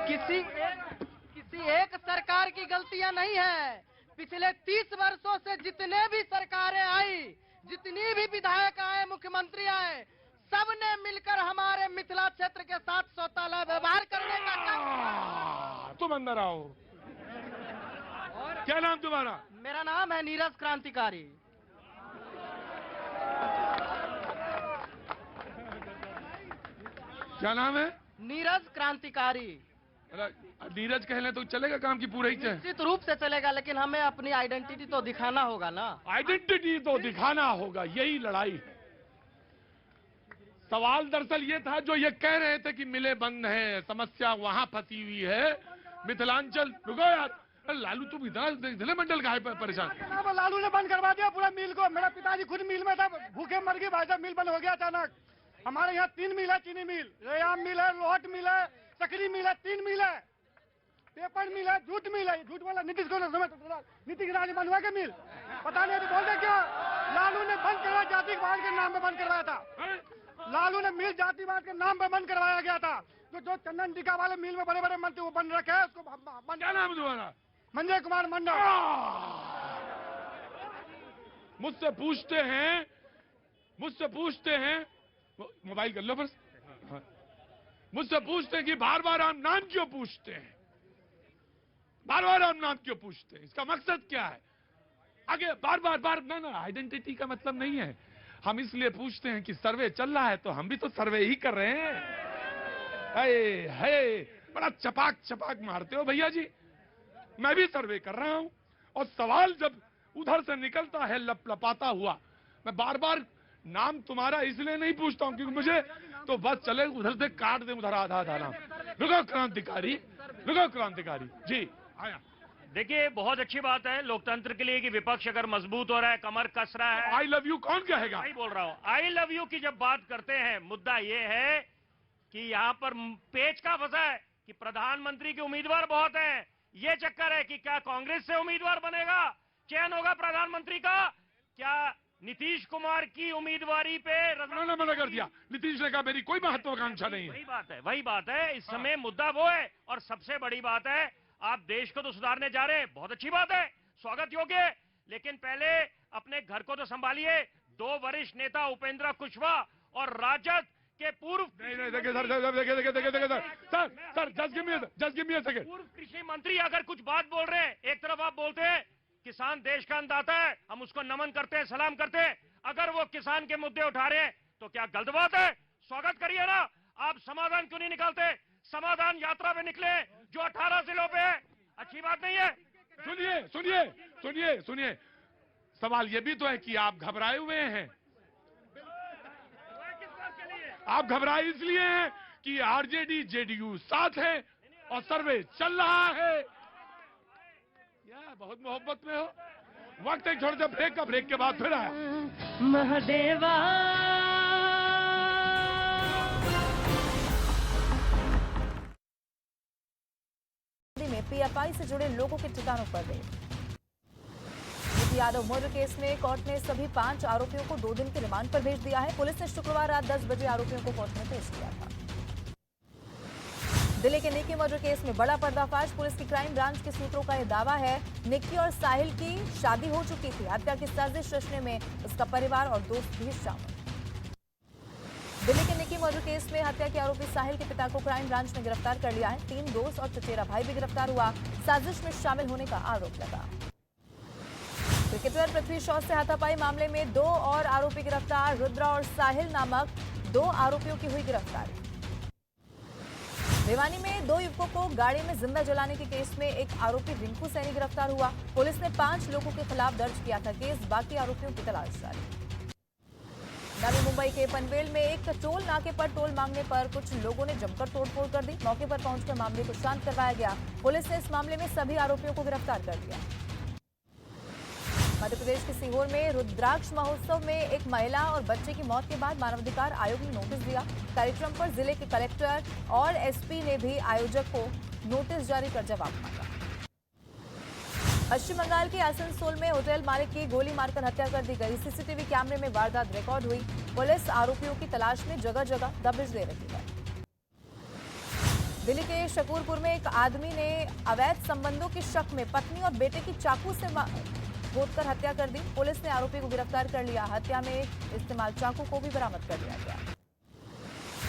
किसी एक सरकार की गलतियां नहीं है। पिछले 30 वर्षों से जितने भी सरकारें आई, जितनी भी विधायक आए, मुख्यमंत्री आए, सबने मिलकर हमारे मिथिला क्षेत्र के साथ सौतेला व्यवहार करने का काम। तुम अंदर आओ। क्या नाम तुम्हारा? मेरा नाम है नीरज क्रांतिकारी। क्या नाम है? नीरज क्रांतिकारी। नीरज कह लें तो चलेगा काम की पूरा ही है? निश्चित रूप से चलेगा, लेकिन हमें अपनी आइडेंटिटी तो दिखाना होगा ना। आइडेंटिटी तो दिखाना होगा, यही लड़ाई। सवाल दरअसल ये था, जो ये कह रहे थे कि मिले बंद है, समस्या वहां फंसी हुई है मिथिलांचल। रुको यार, लालू तुम इतना जिले मंडल का है परेशान? लालू ने बंद करवा दिया पूरा मिल को। मेरा पिताजी खुद मिल में था, भूखे मर गए भाई साहब, मिल बंद हो गया अचानक। हमारे यहाँ 3 मिल है, चीनी मिल, रेयाम मिल है, लोहट मिल है, सकरी मिल है, 3 मिल है, पेपर मिल है, जूट मिल है। झूठ वाला नीतीश को नीतीश राज बंद हुआ के मिल, पता नहीं बोलते क्यों? लालू ने बंद करवाया, जातिवाद के नाम पे बंद करवाया था। लालू ने मिल जातिवाद के नाम पे बंद करवाया गया था। जो चंदन टीका वाले मिल में बड़े बड़े मंत्री वो बंद रखे है, उसको बंद। क्या नाम तुम्हारा? मंजय कुमार मंडल। मुझसे पूछते हैं मोबाइल कर लो बस। मुझसे पूछते हैं कि बार बार आप नाम क्यों पूछते हैं? बार बार आप नाम क्यों पूछते हैं? इसका मकसद क्या है? आगे बार बार ना, आइडेंटिटी का मतलब नहीं है। हम इसलिए पूछते हैं कि सर्वे चल रहा है, तो हम भी तो सर्वे ही कर रहे हैं। है बड़ा चपाक मारते हो भैया जी। मैं भी सर्वे कर रहा हूं, और सवाल जब उधर से निकलता है लपलपाता हुआ, मैं बार बार नाम तुम्हारा इसलिए नहीं पूछता हूं क्योंकि मुझे तो बस चले उधर से काट दे उधर आधा नाम। रुको क्रांतिकारी जी आया। देखिए, बहुत अच्छी बात है लोकतंत्र के लिए कि विपक्ष अगर मजबूत हो रहा है, कमर कस रहा है। आई लव यू कौन कहेगा? नहीं बोल रहा हूं। आई लव यू की जब बात करते हैं, मुद्दा ये है कि यहाँ पर पेच का फंसा है कि प्रधानमंत्री के उम्मीदवार बहुत हैं। ये चक्कर है कि क्या कांग्रेस से उम्मीदवार बनेगा, चयन होगा प्रधानमंत्री का? क्या नीतीश कुमार की उम्मीदवारी पे ने मना कर दिया? नीतीश ने कहा मेरी कोई महत्वाकांक्षा नहीं है। वही बात है। इस समय मुद्दा वो है। और सबसे बड़ी बात है, आप देश को तो सुधारने जा रहे हैं, बहुत अच्छी बात है, स्वागत योग्य है, लेकिन पहले अपने घर को तो संभालिए। 2 वरिष्ठ नेता उपेंद्र कुशवाहा और राजद के पूर्व देखिए sir, just give me a second. पूर्व कृषि मंत्री अगर कुछ बात बोल रहे हैं, एक तरफ आप बोलते हैं किसान देश का अन्नदाता है, हम उसको नमन करते हैं, सलाम करते हैं। अगर वो किसान के मुद्दे उठा रहे हैं तो क्या गलत बात है? स्वागत करिए ना। आप समाधान क्यों नहीं निकालते? समाधान यात्रा पे निकले जो 18 जिलों पे है, अच्छी बात नहीं है? सुनिए, सवाल ये भी तो है कि आप घबराए हुए हैं। आप घबराए इसलिए हैं कि आरजेडी जेडीयू साथ है और सर्वे चल रहा है। बहुत मोहब्बत में हो। वक्त एक छोटे से ब्रेक का, ब्रेक के बाद फिर आया महादेवा। में पीएफआई से जुड़े लोगों के ठिकानों पर red. UP Yadav murder case में कोर्ट ने सभी 5 आरोपियों को 2 दिन के रिमांड पर भेज दिया है। पुलिस ने शुक्रवार रात 10 बजे आरोपियों को कोर्ट में पेश किया था। दिल्ली के निक्की मर्डर केस में बड़ा पर्दाफाश। पुलिस की क्राइम ब्रांच के सूत्रों का यह दावा है निक्की और साहिल की शादी हो चुकी थी। हत्या की साजिश रचने में उसका परिवार और दोस्त भी शामिल। दिल्ली के निक्की मर्डर केस में हत्या के आरोपी साहिल के पिता को क्राइम ब्रांच ने गिरफ्तार कर लिया है। 3 दोस्त और चचेरा भाई भी गिरफ्तार हुआ। साजिश में शामिल होने का आरोप लगा। क्रिकेटर पृथ्वी शॉ से हाथापाई मामले में 2 और आरोपी गिरफ्तार। रुद्रा और साहिल नामक 2 आरोपियों की हुई गिरफ्तारी। भिवानी में 2 युवकों को गाड़ी में जिंदा जलाने के केस में एक आरोपी रिंकू सैनी गिरफ्तार हुआ। पुलिस ने 5 लोगों के खिलाफ दर्ज किया था केस। बाकी आरोपियों की तलाश जारी। नवी मुंबई के पनवेल में एक टोल नाके पर टोल मांगने पर कुछ लोगों ने जमकर तोड़फोड़ कर दी। मौके पर पहुंचकर मामले को शांत करवाया गया। पुलिस ने इस मामले में सभी आरोपियों को गिरफ्तार कर लिया। मध्य प्रदेश के सीहोर में रुद्राक्ष महोत्सव में एक महिला और बच्चे की मौत के बाद मानवाधिकार आयोग ने नोटिस दिया। कार्यक्रम पर जिले के कलेक्टर और एसपी ने भी आयोजक को नोटिस जारी कर जवाब मांगा। पश्चिम बंगाल के आसनसोल में होटल मालिक की गोली मारकर हत्या कर दी गई। सीसीटीवी कैमरे में वारदात रिकॉर्ड हुई। पुलिस आरोपियों की तलाश में जगह जगह दबिश दे रही है। दिल्ली के शकूरपुर में एक आदमी ने अवैध संबंधों के शक में पत्नी और बेटे की चाकू से गोदकर हत्या कर दी। पुलिस ने आरोपी को गिरफ्तार कर लिया। हत्या में इस्तेमाल चाकू को भी बरामद कर लिया गया।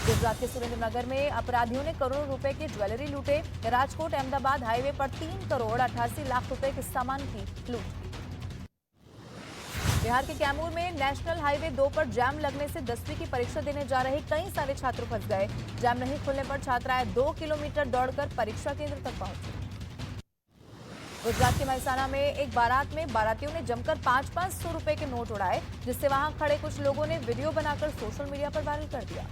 गुजरात के सुरेंद्रनगर में अपराधियों ने करोड़ों रुपए की ज्वेलरी लूटे। राजकोट अहमदाबाद हाईवे पर 3 करोड़ 88 लाख रुपए के सामान की लूट की। बिहार के कैमूर में नेशनल हाईवे 2 पर जैम लगने से 10वीं की परीक्षा देने जा रहे कई सारे छात्र फंस गए। जैम नहीं खुलने पर छात्राएं 2 किलोमीटर दौड़कर परीक्षा केंद्र तक पहुंची। गुजरात के महसाना में एक बारात में बारातियों ने जमकर 500-500 रुपए के नोट उड़ाए, जिससे वहां खड़े कुछ लोगों ने वीडियो बनाकर सोशल मीडिया पर वायरल कर दिया।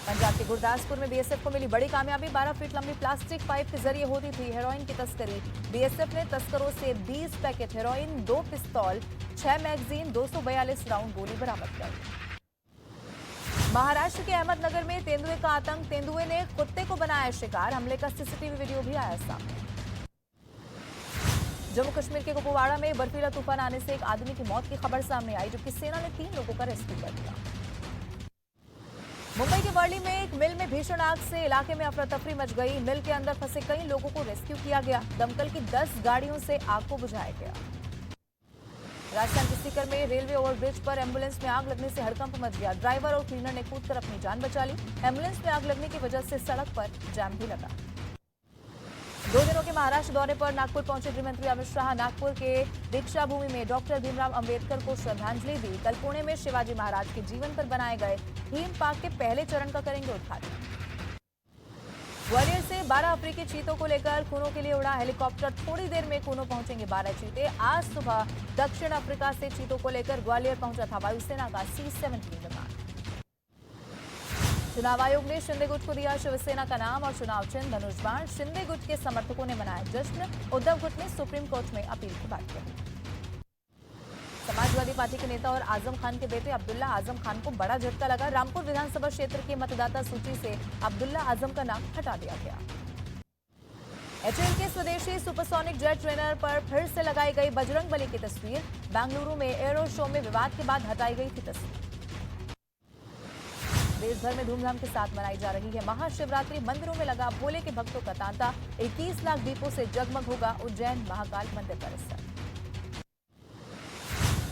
पंजाब के गुरदासपुर में बीएसएफ को मिली बड़ी कामयाबी। 12 फीट लंबी प्लास्टिक पाइप के जरिए होती थी हेरोइन की तस्करी। बीएसएफ ने तस्करों से 20 पैकेट हेरोइन, 2 पिस्तौल, 6 मैगजीन, 242 राउंड गोली बरामद कर। महाराष्ट्र के अहमदनगर में तेंदुए का आतंक। तेंदुए ने कुत्ते को बनाया शिकार। हमले का सीसीटीवी वीडियो भी आया सामने। जम्मू कश्मीर के कुपवाड़ा में बर्फीला तूफान आने से एक आदमी की मौत की खबर सामने आई, जबकि सेना ने 3 लोगों का रेस्क्यू कर दिया। मुंबई के वर्ली में एक मिल में भीषण आग से इलाके में अफरा तफरी मच गई। मिल के अंदर फंसे कई लोगों को रेस्क्यू किया गया। दमकल की 10 गाड़ियों से आग को बुझाया गया। राजस्थान के सीकर में रेलवे ओवरब्रिज पर एम्बुलेंस में आग लगने से हड़कंप मच गया। ड्राइवर और क्लीनर ने कूदकर अपनी जान बचा ली। एम्बुलेंस में आग लगने की वजह से सड़क पर जाम भी लगा। 2 दिनों के महाराष्ट्र दौरे पर नागपुर पहुंचे गृहमंत्री अमित शाह। नागपुर के दीक्षा भूमि में डॉक्टर भीमराव अंबेडकर को श्रद्धांजलि दी। कल पुणे में शिवाजी महाराज के जीवन पर बनाए गए थीम पार्क के पहले चरण का करेंगे उद्घाटन। ग्वालियर से 12 अफ्रीकी चीतों को लेकर कूनो के लिए उड़ा हेलीकॉप्टर। थोड़ी देर में कूनो पहुंचेंगे 12 चीते। आज सुबह दक्षिण अफ्रीका से चीतों को लेकर ग्वालियर पहुंचा था वायुसेना का C-17 विमान। चुनाव आयोग ने शिंदे गुट को दिया शिवसेना का नाम और चुनाव चिन्ह धनुष बाण। शिंदे गुट के समर्थकों ने मनाया जश्न। उद्धव गुट ने सुप्रीम कोर्ट में अपील की बात कही। समाजवादी पार्टी के नेता और आजम खान के बेटे अब्दुल्ला आजम खान को बड़ा झटका लगा। रामपुर विधानसभा क्षेत्र की मतदाता सूची से अब्दुल्ला आजम का नाम हटा दिया गया। HAL के स्वदेशी सुपरसोनिक जेट ट्रेनर पर फिर से लगाई गई बजरंगबली की तस्वीर। बेंगलुरु में एरो शो में विवाद के बाद हटाई गई थी तस्वीर। देश भर में धूमधाम के साथ मनाई जा रही है महाशिवरात्रि। मंदिरों में लगा भोले के भक्तों का तांता। 21 लाख दीपों से जगमग होगा उज्जैन महाकाल मंदिर परिसर।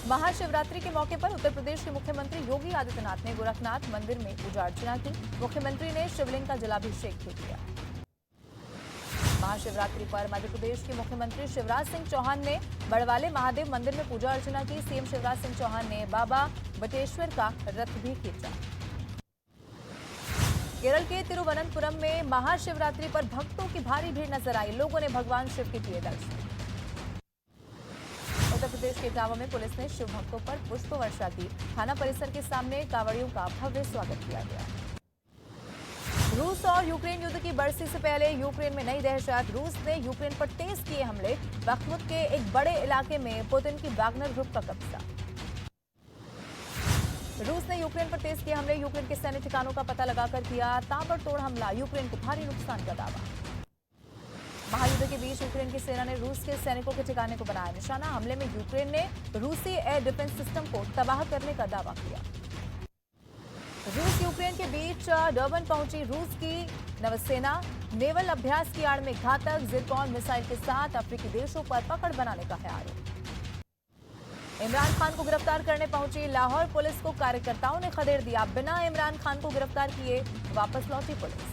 महाशिवरात्रि के मौके पर उत्तर प्रदेश के मुख्यमंत्री योगी आदित्यनाथ ने गोरखनाथ मंदिर में पूजा अर्चना की। मुख्यमंत्री ने शिवलिंग का जलाभिषेक भी किया। महाशिवरात्रि पर मध्य प्रदेश के मुख्यमंत्री शिवराज सिंह चौहान ने बड़वाले महादेव मंदिर में पूजा अर्चना की। सीएम शिवराज सिंह चौहान ने बाबा बटेश्वर का रथ भी खींचा। केरल के तिरुवनंतपुरम में महाशिवरात्रि पर भक्तों की भारी भीड़ नजर आई। लोगों ने भगवान शिव के किए दर्शन। उत्तर प्रदेश के इटावा में पुलिस ने शिव भक्तों पर पुष्प वर्षा की। थाना परिसर के सामने कांवड़ियों का भव्य स्वागत किया गया। रूस और यूक्रेन युद्ध की बरसी से पहले यूक्रेन में नई दहशत। रूस ने यूक्रेन पर तेज किए हमले। बख्मुत के एक बड़े इलाके में पुतिन की वागनर ग्रुप का कब्जा। रूस ने यूक्रेन पर तेज किए हमले। यूक्रेन के सैन्य ठिकानों का पता लगाकर किया ताबड़तोड़ हमला। यूक्रेन को भारी नुकसान का दावा। महायुद्ध के बीच यूक्रेन की सेना ने रूस के सैनिकों के ठिकाने को बनाया निशाना। हमले में यूक्रेन ने रूसी एयर डिफेंस सिस्टम को तबाह करने का दावा किया। रूस यूक्रेन के बीच डर्बन पहुंची रूस की नौसेना। नेवल अभ्यास की आड़ में घातक जिरकॉन मिसाइल के साथ अफ्रीकी देशों पर पकड़ बनाने का है आरोप। इमरान खान को गिरफ्तार करने पहुंची लाहौर पुलिस को कार्यकर्ताओं ने खदेड़ दिया। बिना इमरान खान को गिरफ्तार किए वापस लौटी पुलिस।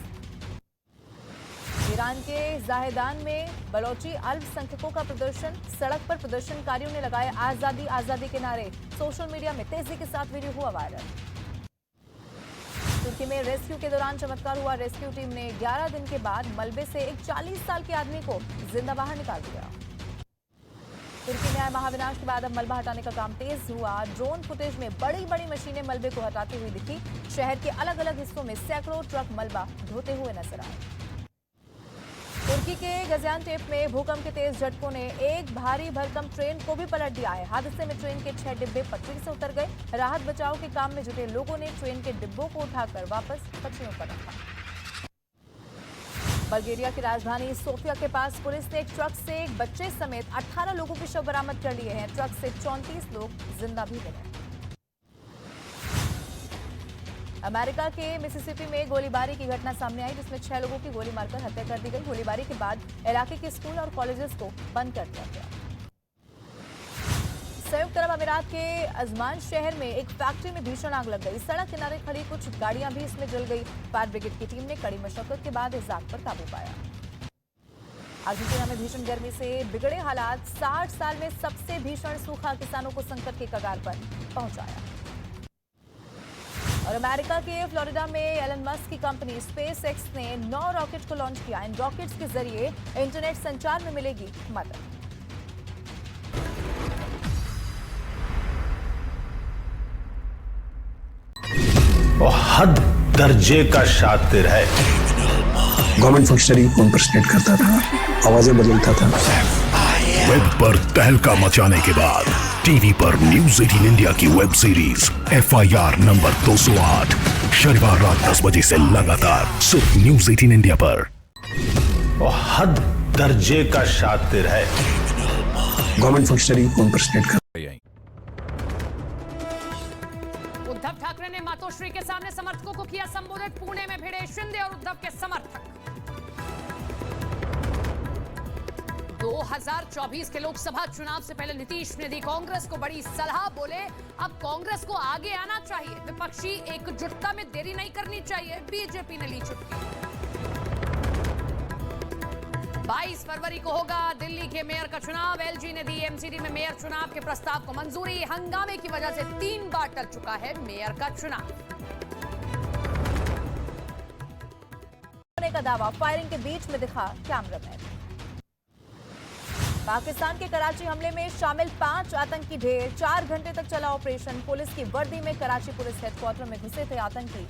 ईरान के जाहेदान में बलोची अल्पसंख्यकों का प्रदर्शन। सड़क पर प्रदर्शनकारियों ने लगाए आजादी आजादी के नारे। सोशल मीडिया में तेजी के साथ वीडियो हुआ वायरल। तुर्की में रेस्क्यू के दौरान चमत्कार हुआ। रेस्क्यू टीम ने 11 दिन के बाद मलबे से एक 40 साल के आदमी को जिंदा बाहर निकाल दिया। तुर्की में आए महाविनाश के बाद अब मलबा हटाने का काम तेज हुआ। ड्रोन फुटेज में बड़ी बड़ी मशीनें मलबे को हटाती हुई दिखी। शहर के अलग अलग हिस्सों में सैकड़ों ट्रक मलबा ढोते हुए नजर आए। तुर्की के गाजियानटेप में भूकंप के तेज झटकों ने एक भारी भरकम ट्रेन को भी पलट दिया है। हादसे में ट्रेन के 6 डिब्बे पटरी से उतर गए। राहत बचाव के काम में जुटे लोगों ने ट्रेन के डिब्बों को उठाकर वापस पटरियों पर रखा। बल्गेरिया की राजधानी सोफिया के पास पुलिस ने एक ट्रक से एक बच्चे समेत 18 लोगों के शव बरामद कर लिए हैं। ट्रक से 34 लोग जिंदा भी मिले। अमेरिका के मिसिसिपी में गोलीबारी की घटना सामने आई, जिसमें 6 लोगों की गोली मारकर हत्या कर दी गई। गोलीबारी के बाद इलाके के स्कूल और कॉलेजेस को बंद कर दिया गया। संयुक्त अरब अमीरात के अजमान शहर में एक फैक्ट्री में भीषण आग लग गई। सड़क किनारे खड़ी कुछ गाड़ियां भी इसमें जल गई। फायर ब्रिगेड की टीम ने कड़ी मशक्कत के बाद इस आग पर काबू पाया। अर्जेंटीना में भीषण गर्मी से बिगड़े हालात, 60 साल में सबसे भीषण सूखा किसानों को संकट के कगार पर पहुंचाया। और अमेरिका के फ्लोरिडा में एलन मस्क की कंपनी स्पेस एक्स ने 9 रॉकेट को लॉन्च किया। इन रॉकेट्स के जरिए इंटरनेट संचार में मिलेगी मदद। वो हद दर्जे का शातिर है। गवर्नमेंट फंक्शनरी को इम्पर्सनेट करता था, आवाजें बदलता था। वेब पर तहलका मचाने के बाद टीवी पर न्यूज 18 इंडिया की वेब सीरीज FIR नंबर 208 शनिवार रात 10 बजे से लगातार सिर्फ न्यूज 18 इंडिया पर। वो हद दर्जे का शातिर है। गवर्नमेंट फंक्शनरी को इम्पर्सनेट करता। उद्धव ठाकरे ने मातोश्री के सामने समर्थकों को किया संबोधित। पुणे में भिड़े शिंदे और उद्धव के समर्थक। 2024 के लोकसभा चुनाव से पहले नीतीश ने दी कांग्रेस को बड़ी सलाह। बोले अब कांग्रेस को आगे आना चाहिए, विपक्षी एकजुटता में देरी नहीं करनी चाहिए। बीजेपी ने ली चुटकी। 22 फरवरी को होगा दिल्ली के मेयर का चुनाव। एलजी ने दी एमसीडी में मेयर चुनाव के प्रस्ताव को मंजूरी। हंगामे की वजह से 3 बार टल चुका है मेयर का चुनाव। का दावा, फायरिंग के बीच में दिखा कैमरामैन। पाकिस्तान के कराची हमले में शामिल 5 आतंकी ढेर। 4 घंटे तक चला ऑपरेशन। पुलिस की वर्दी में कराची पुलिस हेडक्वार्टर में घुसे थे आतंकी।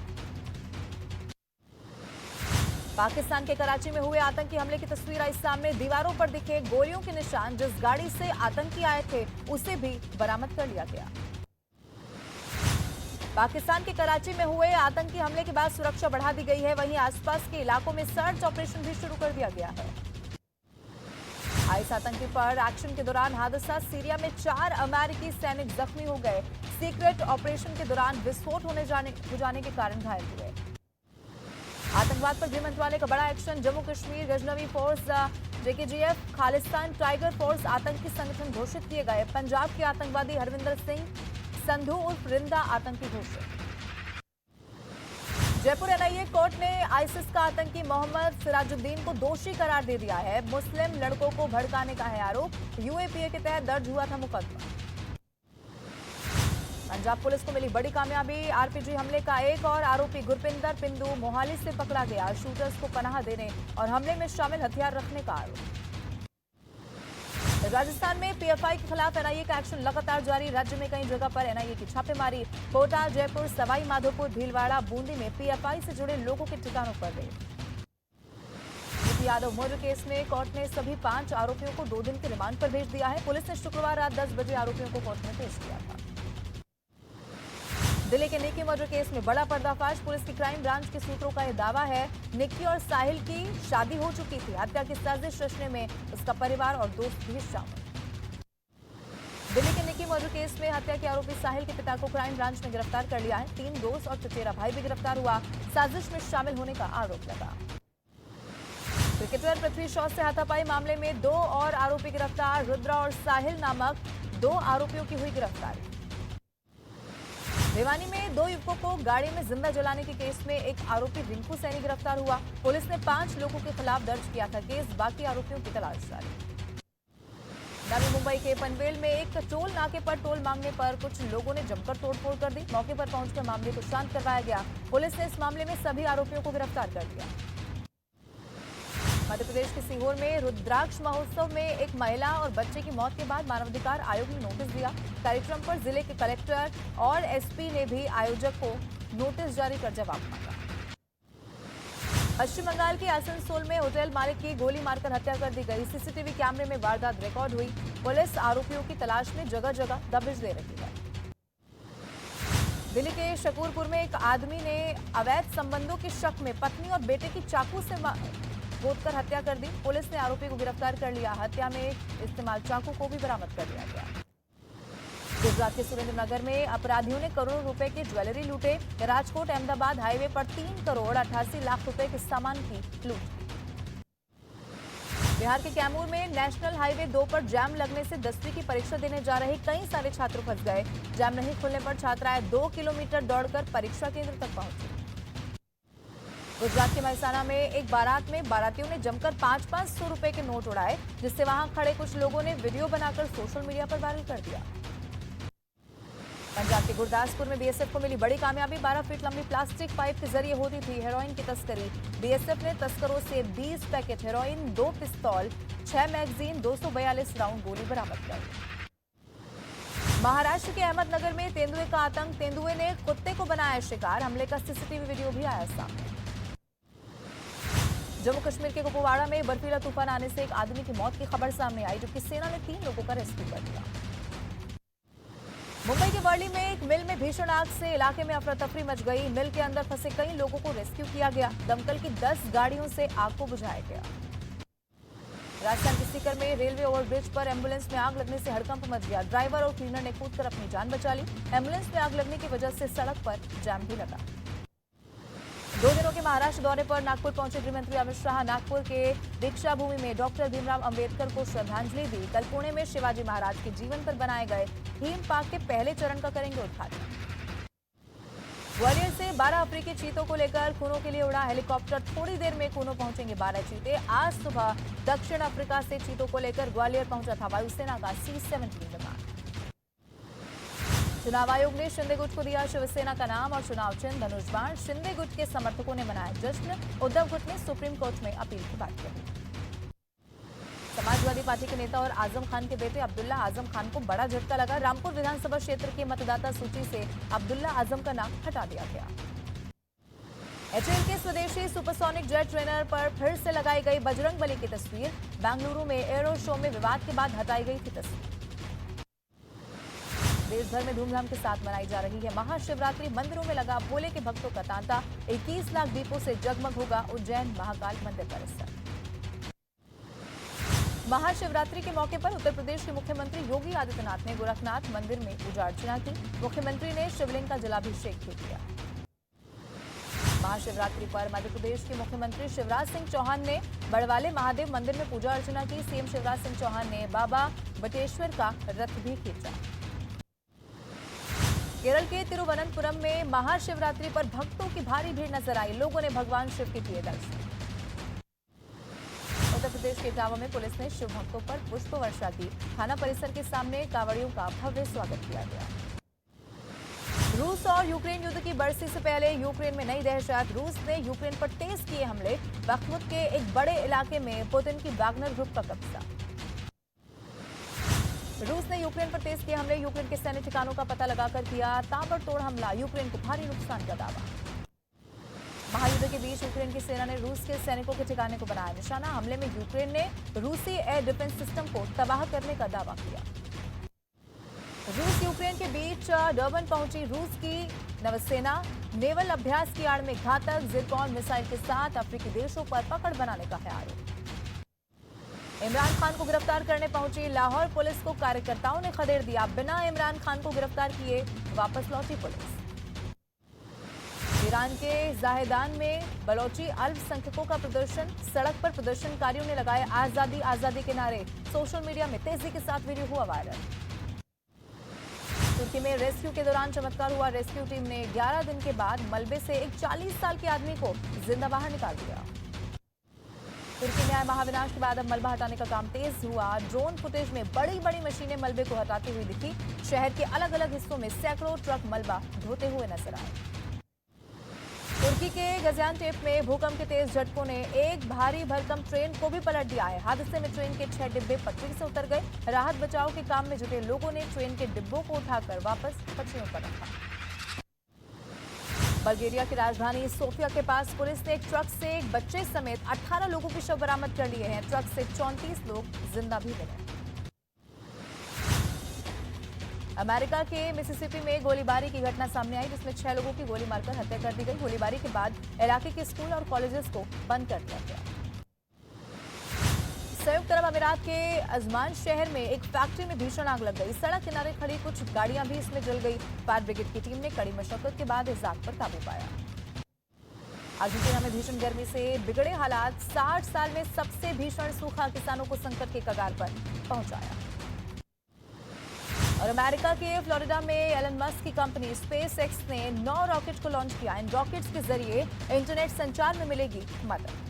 पाकिस्तान के कराची में हुए आतंकी हमले की तस्वीर आई सामने। दीवारों पर दिखे गोलियों के निशान। जिस गाड़ी से आतंकी आए थे उसे भी बरामद कर लिया गया। पाकिस्तान के कराची में हुए आतंकी हमले के बाद सुरक्षा बढ़ा दी गई है। वहीं आसपास के इलाकों में सर्च ऑपरेशन भी शुरू कर दिया गया है। आईएस आतंकी पर एक्शन के दौरान हादसा। सीरिया में 4 अमेरिकी सैनिक जख्मी हो गए। सीक्रेट ऑपरेशन के दौरान विस्फोट हो जाने के कारण घायल हुए। आतंकवाद पर गृह मंत्रालय का बड़ा action. Jammu Kashmir Ghaznavi force JKGF Khalistan tiger force आतंकी संगठन घोषित किए गए। पंजाब के आतंकवादी हरविंदर सिंह संधू उर्फ रिंदा आतंकी घोषित। जयपुर NIA कोर्ट ने आईसिस का आतंकी मोहम्मद सिराजुद्दीन को दोषी करार दे दिया है। मुस्लिम लड़कों को भड़काने का है आरोप। UAPA के तहत दर्ज हुआ था मुकदमा। पंजाब पुलिस को मिली बड़ी कामयाबी। RPG हमले का एक और आरोपी गुरपिंदर पिंदू मोहाली से पकड़ा गया। शूटर्स को पनाह देने और हमले में शामिल हथियार रखने का आरोप। राजस्थान में PFI के खिलाफ NIA का एक्शन लगातार जारी। राज्य में कई जगह पर NIA की छापेमारी। कोटा, जयपुर, सवाई माधोपुर, भीलवाड़ा, बूंदी में PFI से जुड़े लोगों के ठिकानों पर रेड। यादव मर्डर केस में कोर्ट ने सभी 5 आरोपियों को 2 दिन के रिमांड पर भेज दिया है। पुलिस ने शुक्रवार रात 10 बजे आरोपियों को कोर्ट में पेश किया था। दिल्ली के निक्की मर्डर केस में बड़ा पर्दाफाश। पुलिस की क्राइम ब्रांच के सूत्रों का यह दावा है निक्की और साहिल की शादी हो चुकी थी। हत्या की साजिश रचने में उसका परिवार और दोस्त भी शामिल। दिल्ली के निक्की मर्डर केस में हत्या के आरोपी साहिल के पिता को क्राइम ब्रांच ने गिरफ्तार कर लिया है। 3 दोस्त और चचेरा भाई भी गिरफ्तार हुआ। साजिश में शामिल होने का आरोप लगा। क्रिकेटर पृथ्वी शॉ से हाथापाई मामले में 2 और आरोपी गिरफ्तार। रुद्रा और साहिल नामक 2 आरोपियों की हुई गिरफ्तारी। भिवानी में 2 युवकों को गाड़ी में जिंदा जलाने के केस में एक आरोपी रिंकू सैनी गिरफ्तार हुआ। पुलिस ने 5 लोगों के खिलाफ दर्ज किया था केस। बाकी आरोपियों की तलाश जारी। नवी मुंबई के पनवेल में एक टोल नाके पर टोल मांगने पर कुछ लोगों ने जमकर तोड़फोड़ कर दी। मौके पर पहुंचकर मामले को शांत करवाया गया। पुलिस ने इस मामले में सभी आरोपियों को गिरफ्तार कर लिया। मध्य प्रदेश के सीहोर में रुद्राक्ष महोत्सव में एक महिला और बच्चे की मौत के बाद मानवाधिकार आयोग ने नोटिस दिया। कार्यक्रम पर जिले के कलेक्टर और SP ने भी आयोजक को नोटिस जारी कर जवाब मांगा। पश्चिम बंगाल के आसनसोल में होटल मालिक की गोली मारकर हत्या कर दी गई। CCTV कैमरे में वारदात रिकॉर्ड हुई। पुलिस आरोपियों की तलाश में जगह जगह दबिश दे रही है। दिल्ली के शकूरपुर में एक आदमी ने अवैध संबंधों के शक में पत्नी और बेटे की चाकू से गोदकर हत्या कर दी। पुलिस ने आरोपी को गिरफ्तार कर लिया। हत्या में इस्तेमाल चाकू को भी बरामद कर लिया गया। गुजरात के सुरेंद्रनगर में अपराधियों ने करोड़ों रुपए के ज्वेलरी लूटे। राजकोट अहमदाबाद हाईवे पर 3 करोड़ 88 लाख रुपए के सामान की लूट की। बिहार के कैमूर में नेशनल हाईवे 2 पर जाम लगने से 10वीं की परीक्षा देने जा रहे कई सारे छात्र फंस गए। जाम नहीं खुलने पर छात्राएं 2 किलोमीटर दौड़कर परीक्षा केंद्र तक पहुंची। गुजरात के महसाना में एक बारात में बारातियों ने जमकर 500-500 रुपए के नोट उड़ाए, जिससे वहां खड़े कुछ लोगों ने वीडियो बनाकर सोशल मीडिया पर वायरल कर दिया। पंजाब के गुरदासपुर में बीएसएफ को मिली बड़ी कामयाबी। 12 फीट लंबी प्लास्टिक पाइप के जरिए होती थी हेरोइन की तस्करी। बीएसएफ ने तस्करों से 20 पैकेट हेरोइन, 2 पिस्तौल, 6 मैगजीन, 242 राउंड गोली बरामद कर। महाराष्ट्र के अहमदनगर में तेंदुए का आतंक। तेंदुए ने कुत्ते को बनाया शिकार। हमले का सीसीटीवी वीडियो भी आया सामने। जम्मू कश्मीर के कुपवाड़ा में बर्फीला तूफान आने से एक आदमी की मौत की खबर सामने आई, जबकि सेना ने 3 लोगों का रेस्क्यू कर दिया। मुंबई के वर्ली में एक मिल में भीषण आग से इलाके में अफरा तफरी मच गई। मिल के अंदर फंसे कई लोगों को रेस्क्यू किया गया। दमकल की 10 गाड़ियों से आग को बुझाया गया। राजस्थान के सीकर में रेलवे ओवरब्रिज पर एम्बुलेंस में आग लगने से हड़कंप मच गया। ड्राइवर और क्लीनर ने कूदकर अपनी जान बचा ली। एम्बुलेंस में आग लगने की वजह से सड़क पर जाम भी लगा। 2 दिनों के महाराष्ट्र दौरे पर नागपुर पहुंचे गृहमंत्री अमित शाह। नागपुर के दीक्षा भूमि में डॉक्टर भीमराव अंबेडकर को श्रद्धांजलि दी। कल पुणे में शिवाजी महाराज के जीवन पर बनाए गए थीम पार्क के पहले चरण का करेंगे उद्घाटन। ग्वालियर से 12 अफ्रीकी चीतों को लेकर कूनो के लिए उड़ा हेलीकॉप्टर। थोड़ी देर में कूनो पहुंचेंगे 12 चीते। आज सुबह दक्षिण अफ्रीका से चीतों को लेकर ग्वालियर पहुंचा था वायुसेना का C-17 विमान। चुनाव आयोग ने शिंदे गुट को दिया शिवसेना का नाम और चुनाव चिन्ह धनुष बाण। शिंदे गुट के समर्थकों ने मनाया जश्न। उद्धव गुट ने सुप्रीम कोर्ट में अपील की बात कही। समाजवादी पार्टी के नेता और आजम खान के बेटे अब्दुल्ला आजम खान को बड़ा झटका लगा। रामपुर विधानसभा क्षेत्र के मतदाता सूची से अब्दुल्ला आजम का नाम हटा दिया गया। HAL के स्वदेशी सुपरसोनिक जेट ट्रेनर पर फिर से लगाई गई बजरंगबली की तस्वीर। बेंगलुरु में एरो शो में विवाद के बाद हटाई गई थी तस्वीर। देश भर में धूमधाम के साथ मनाई जा रही है महाशिवरात्रि। मंदिरों में लगा भोले के भक्तों का तांता। 21 लाख दीपों से जगमग होगा उज्जैन महाकाल मंदिर परिसर। महाशिवरात्रि के मौके पर उत्तर प्रदेश के मुख्यमंत्री योगी आदित्यनाथ ने गोरखनाथ मंदिर में पूजा अर्चना की। मुख्यमंत्री ने शिवलिंग का जलाभिषेक भी किया। महाशिवरात्रि पर मध्य प्रदेश के मुख्यमंत्री शिवराज सिंह चौहान ने बड़वाले महादेव मंदिर में पूजा अर्चना की। सीएम शिवराज सिंह चौहान ने बाबा बटेश्वर का रथ भी खींचा। केरल के तिरुवनंतपुरम में महाशिवरात्रि पर भक्तों की भारी भीड़ नजर आई। लोगों ने भगवान शिव के किए दर्शन। उत्तर प्रदेश के इटावा में पुलिस ने शिव भक्तों पर पुष्प वर्षा की। थाना परिसर के सामने कांवड़ियों का भव्य स्वागत किया गया। रूस और यूक्रेन युद्ध की बरसी से पहले यूक्रेन में नई दहशत। रूस ने यूक्रेन पर तेज किए हमले। बख्मुत के एक बड़े इलाके में पुतिन की वागनर ग्रुप का कब्जा। रूस ने यूक्रेन पर तेज किए हमले। यूक्रेन के सैन्य ठिकानों का पता लगाकर किया ताबड़तोड़ हमला। यूक्रेन को भारी नुकसान का दावा। महायुद्ध के बीच यूक्रेन की सेना ने रूस के सैनिकों के ठिकाने को बनाया निशाना। हमले में यूक्रेन ने रूसी एयर डिफेंस सिस्टम को तबाह करने का दावा किया। रूस यूक्रेन के बीच डर्बन पहुंची रूस की नौसेना। नेवल अभ्यास की आड़ में घातक जिरकॉन मिसाइल के साथ अफ्रीकी देशों पर पकड़ बनाने का है आरोप। इमरान खान को गिरफ्तार करने पहुंची लाहौर पुलिस को कार्यकर्ताओं ने खदेड़ दिया। बिना इमरान खान को गिरफ्तार किए वापस लौटी पुलिस। ईरान के जाहेदान में बलोची अल्पसंख्यकों का प्रदर्शन। सड़क पर प्रदर्शनकारियों ने लगाए आजादी आजादी के नारे। सोशल मीडिया में तेजी के साथ वीडियो हुआ वायरल। तुर्की में रेस्क्यू के दौरान चमत्कार हुआ। रेस्क्यू टीम ने 11 दिन के बाद मलबे से एक 40 साल के आदमी को जिंदा बाहर निकाल दिया। तुर्की में आए महाविनाश के बाद अब मलबा हटाने का काम तेज हुआ। ड्रोन फुटेज में बड़ी बड़ी मशीनें मलबे को हटाती हुई दिखी। शहर के अलग अलग हिस्सों में सैकड़ों ट्रक मलबा ढोते हुए नजर आए। तुर्की के गाजियान्टेप में भूकंप के तेज झटकों ने एक भारी भरकम ट्रेन को भी पलट दिया है। हादसे में ट्रेन के 6 डिब्बे पटरी से उतर गए। राहत बचाव के काम में जुटे लोगों ने ट्रेन के डिब्बों को उठाकर वापस पटरियों पर रखा। बल्गेरिया की राजधानी सोफिया के पास पुलिस ने एक ट्रक से एक बच्चे समेत 18 लोगों के शव बरामद कर लिए हैं। ट्रक से 34 लोग जिंदा भी मिले। अमेरिका के मिसिसिपी में गोलीबारी की घटना सामने आई, जिसमें 6 लोगों की गोली मारकर हत्या कर दी गई। गोलीबारी के बाद इलाके के स्कूल और कॉलेजेस को बंद कर दिया गया। संयुक्त अरब अमीरात के अजमान शहर में एक फैक्ट्री में भीषण आग लग गई। सड़क किनारे खड़ी कुछ गाड़ियां भी इसमें जल गई। फायर ब्रिगेड की टीम ने कड़ी मशक्कत के बाद इस आग पर काबू पाया। अर्जेंटीना में भीषण गर्मी से बिगड़े हालात। 60 साल में सबसे भीषण सूखा किसानों को संकट के कगार पर पहुंचाया। और अमेरिका के फ्लोरिडा में एलन मस्क की कंपनी स्पेस एक्स ने 9 रॉकेट को लॉन्च किया। इन रॉकेट्स के जरिए इंटरनेट संचार में मिलेगी मदद।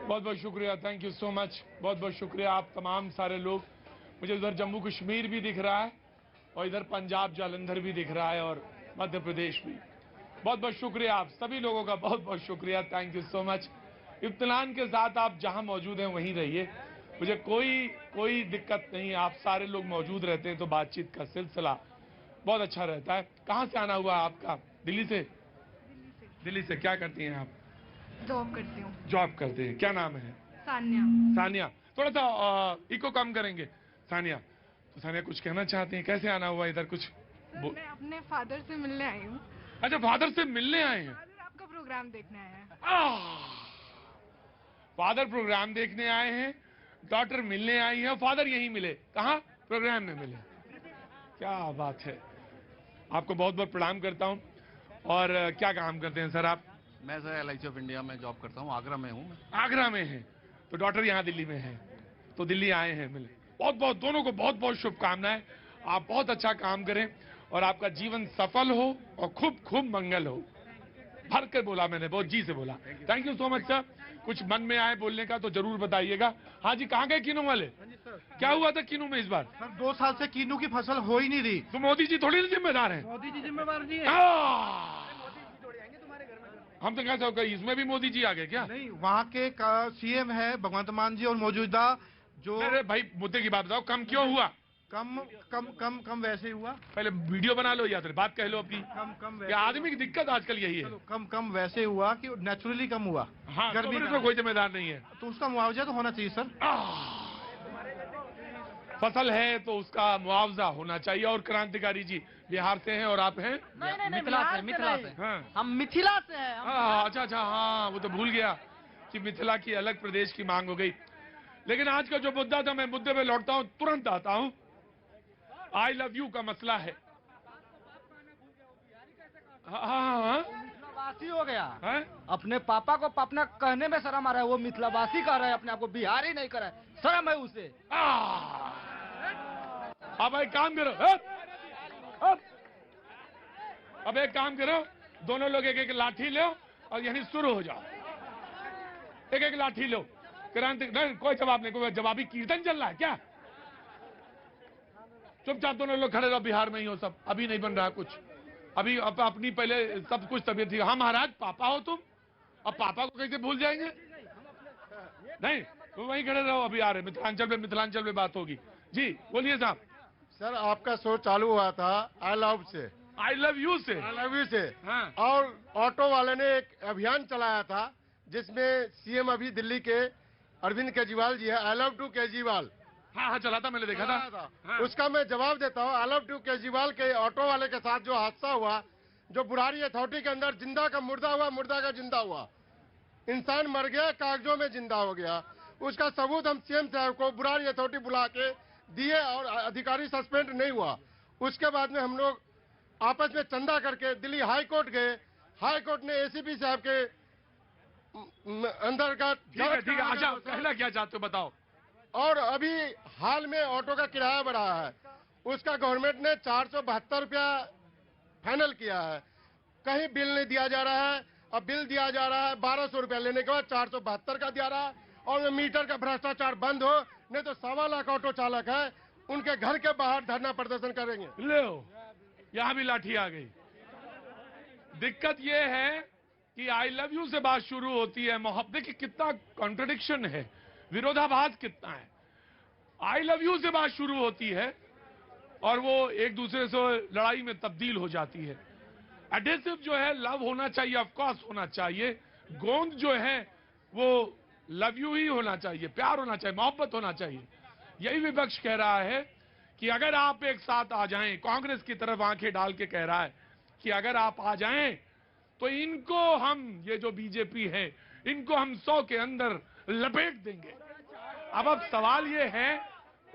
बहुत बहुत शुक्रिया, थैंक यू सो मच। बहुत बहुत शुक्रिया आप तमाम सारे लोग। मुझे उधर जम्मू कश्मीर भी दिख रहा है और इधर पंजाब जालंधर भी दिख रहा है और मध्य प्रदेश भी। बहुत बहुत शुक्रिया आप सभी लोगों का, बहुत बहुत शुक्रिया, थैंक यू सो मच। इत्मीनान के साथ आप जहां मौजूद हैं वहीं रहिए, मुझे कोई दिक्कत नहीं है। आप सारे लोग मौजूद रहते हैं तो बातचीत का सिलसिला बहुत अच्छा रहता है। कहाँ से आना हुआ आपका? दिल्ली से। दिल्ली से क्या करती हैं आप? जॉब करती हूँ। जॉब करते हैं, क्या नाम है? सानिया। सानिया, थोड़ा सा इको कम करेंगे। सानिया, तो सानिया कुछ कहना चाहती हैं? कैसे आना हुआ इधर कुछ? मैं अपने फादर से मिलने आई हूँ। अच्छा, फादर से मिलने आए हैं? आपका प्रोग्राम देखने आए हैं। फादर प्रोग्राम देखने आए हैं, डॉटर मिलने आई है, फादर यहीं मिले। कहाँ? प्रोग्राम में मिले। क्या बात है। आपको बहुत बहुत प्रणाम करता हूँ। और क्या काम करते हैं सर आप? मैं सर LIC ऑफ इंडिया में जॉब करता हूँ, आगरा में हूँ। आगरा में है, तो डॉटर यहाँ दिल्ली में है, तो दिल्ली आए हैं मिले। बहुत बहुत दोनों को बहुत बहुत शुभकामनाएं। आप बहुत अच्छा काम करें और आपका जीवन सफल हो और खूब खूब मंगल हो। भर कर बोला मैंने, बहुत जी से बोला। Thank you so much sir. कुछ मन में आए बोलने का तो जरूर बताइएगा। हाँ जी, कहाँ गए कीनू वाले? क्या हुआ था कीनू में इस बार? सर 2 साल से कीनू की फसल हो ही नहीं रही। तो मोदी जी थोड़ी ना जिम्मेदार हैं? मोदी जी जिम्मेदार नहीं है। हम तो कहते हैं इसमें भी मोदी जी आ गए क्या? नहीं, वहाँ के CM है भगवंत मान जी और मौजूदा जो। अरे भाई मुद्दे की बात बताओ, कम क्यों हुआ? कम वैसे हुआ। पहले वीडियो बना लो या फिर बात कह लो अपनी। कम वैसे आदमी की दिक्कत आजकल यही है। कम वैसे हुआ कि नेचुरली कम हुआ। हाँ, गर्मी में कोई जिम्मेदार नहीं है, तो उसका मुआवजा तो होना चाहिए सर। फसल है तो उसका मुआवजा होना चाहिए। और क्रांतिकारी जी बिहार से हैं और आप हैं? मिथिला से। हाँ। हम मिथिला से हैं। अच्छा, हाँ वो तो भूल गया कि मिथिला की अलग प्रदेश की मांग हो गई। लेकिन आज का जो मुद्दा था, मैं मुद्दे पे लौटता हूँ, तुरंत आता हूँ। आई लव यू का मसला है। हाँ, मिथिलावासी हो गया है? अपने पापा को अपना कहने में शर्म आ रहा है। वो मिथिलावासी कह रहा है, अपने आप को बिहारी नहीं कर रहा है। शर्म है उसे। अब एक काम करो, अब एक काम करो, दोनों लोग एक एक लाठी लो और यहीं शुरू हो जाओ। एक एक लाठी लो। क्रांति नहीं, कोई जवाब नहीं, कोई जवाबी कीर्तन चल रहा है क्या? चुपचाप दोनों लोग खड़े रहो, बिहार में ही हो सब, अभी नहीं बन रहा कुछ, अभी अपनी पहले सब कुछ तबीयत थी। हाँ महाराज, पापा हो तुम, अब पापा को कैसे भूल जाएंगे? नहीं, तो वहीं खड़े रहो, अभी आ रहे मिथिलांचल में बात होगी। जी बोलिए साहब। सर आपका शो चालू हुआ था आई लव से, आई लव यू से, हाँ। और ऑटो वाले ने एक अभियान चलाया था जिसमें सीएम अभी दिल्ली के अरविंद केजरीवाल जी है, आई लव टू केजरीवाल। हाँ चला था, मैंने देखा था। हाँ। उसका मैं जवाब देता हूँ, आई लव टू केजरीवाल के ऑटो वाले के साथ जो हादसा हुआ, जो बुरारी अथॉरिटी के अंदर जिंदा का मुर्दा हुआ, मुर्दा का जिंदा हुआ, इंसान मर गया, कागजों में जिंदा हो गया, उसका सबूत हम सीएम साहब को बुरारी अथॉरिटी बुला के दिए और अधिकारी सस्पेंड नहीं हुआ। उसके बाद में हम लोग आपस में चंदा करके दिल्ली हाई कोर्ट गए, हाई कोर्ट ने एसीपी साहब के अंदर का ठीक है, अच्छा कहना क्या चाहते हो बताओ। और अभी हाल में ऑटो का किराया बढ़ा है, उसका गवर्नमेंट ने 472 रुपया फाइनल किया है, कहीं बिल नहीं दिया जा रहा है। अब बिल दिया जा रहा है 1200 रुपया, लेने के बाद 472 का दिया रहा है। और मीटर का भ्रष्टाचार बंद हो, नहीं तो 1.25 लाख ऑटो चालक है, उनके घर के बाहर धरना प्रदर्शन करेंगे। लो, यहाँ भी लाठी आ गई। दिक्कत ये है कि आई लव यू से बात शुरू होती है, मोहब्बत। देखिए कितना कॉन्ट्रडिक्शन है, विरोधाभास कितना है। आई लव यू से बात शुरू होती है और वो एक दूसरे से लड़ाई में तब्दील हो जाती है। एडेसिव जो है लव होना चाहिए, ऑफकोर्स होना चाहिए। गोंद जो है वो लव यू ही होना चाहिए, प्यार होना चाहिए, मोहब्बत होना चाहिए। यही विपक्ष कह रहा है कि अगर आप एक साथ आ जाएं, कांग्रेस की तरफ आंखें डाल के कह रहा है कि अगर आप आ जाएं तो इनको हम, ये जो बीजेपी है, इनको हम 100 के अंदर लपेट देंगे। अब सवाल ये है,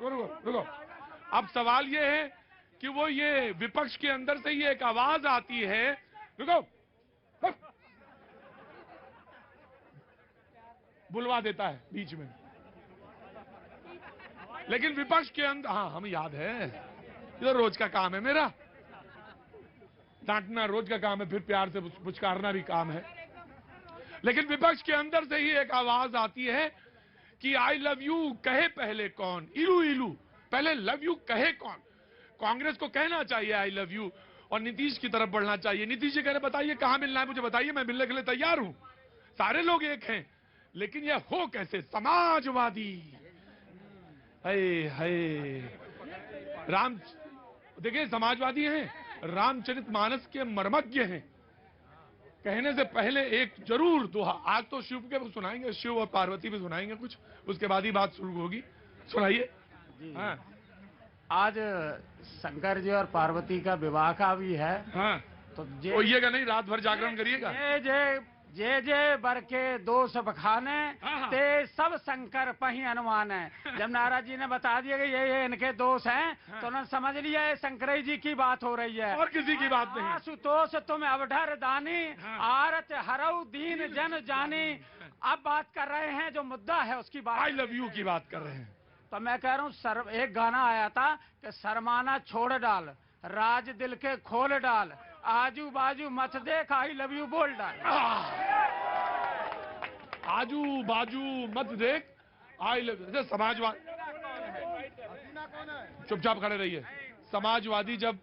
रुको, अब सवाल ये है कि वो ये विपक्ष के अंदर से ये एक आवाज आती है, रुको, बुलवा देता है बीच में, लेकिन विपक्ष के अंदर, हाँ हमें याद है, ये तो रोज का काम है मेरा, डांटना रोज का काम है, फिर प्यार से पुचकारना भी काम है। लेकिन विपक्ष के अंदर से ही एक आवाज आती है कि आई लव यू कहे पहले कौन, इलू इलू पहले लव यू कहे कौन। कांग्रेस को कहना चाहिए आई लव यू और नीतीश की तरफ बढ़ना चाहिए। नीतीश जी कह रहे बताइए कहां मिलना है, मुझे बताइए, मैं मिलने के लिए तैयार हूं। सारे लोग एक हैं, लेकिन यह हो कैसे? समाजवादी, राम, देखिए समाजवादी हैं, रामचरितमानस के मर्मज्ञ हैं। कहने से पहले एक जरूर दोहा, आज तो शिव के सुनाएंगे, शिव और पार्वती पे सुनाएंगे कुछ, उसके बाद ही बात शुरू होगी। सुनाइए। हाँ। आज शंकर जी और पार्वती का विवाह का भी है। हाँ। तो सोइएगा नहीं, रात भर जागरण करिएगा। जे जे बर के दोष बखाने ते सब शंकर पही अनुमान है। जब नारद जी ने बता दिया कि ये इनके दोष हैं, तो उन्होंने समझ लिया ये शंकर जी की बात हो रही है, और किसी की बात नहीं। आशुतोष तुम अवढर दानी, आरत हरऊ दीन जन जानी। अब बात कर रहे हैं जो मुद्दा है उसकी बात, आई लव यू की बात कर रहे हैं। तो मैं कह रहा हूँ, एक गाना आया था कि शर्माना छोड़ डाल, राज दिल के खोल डाल, आजू बाजू मत देख, आई लव यू बोल डाल। आजू बाजू मत देख, आई लव यू। समाजवाद, चुपचाप खड़े रहिए। समाजवादी जब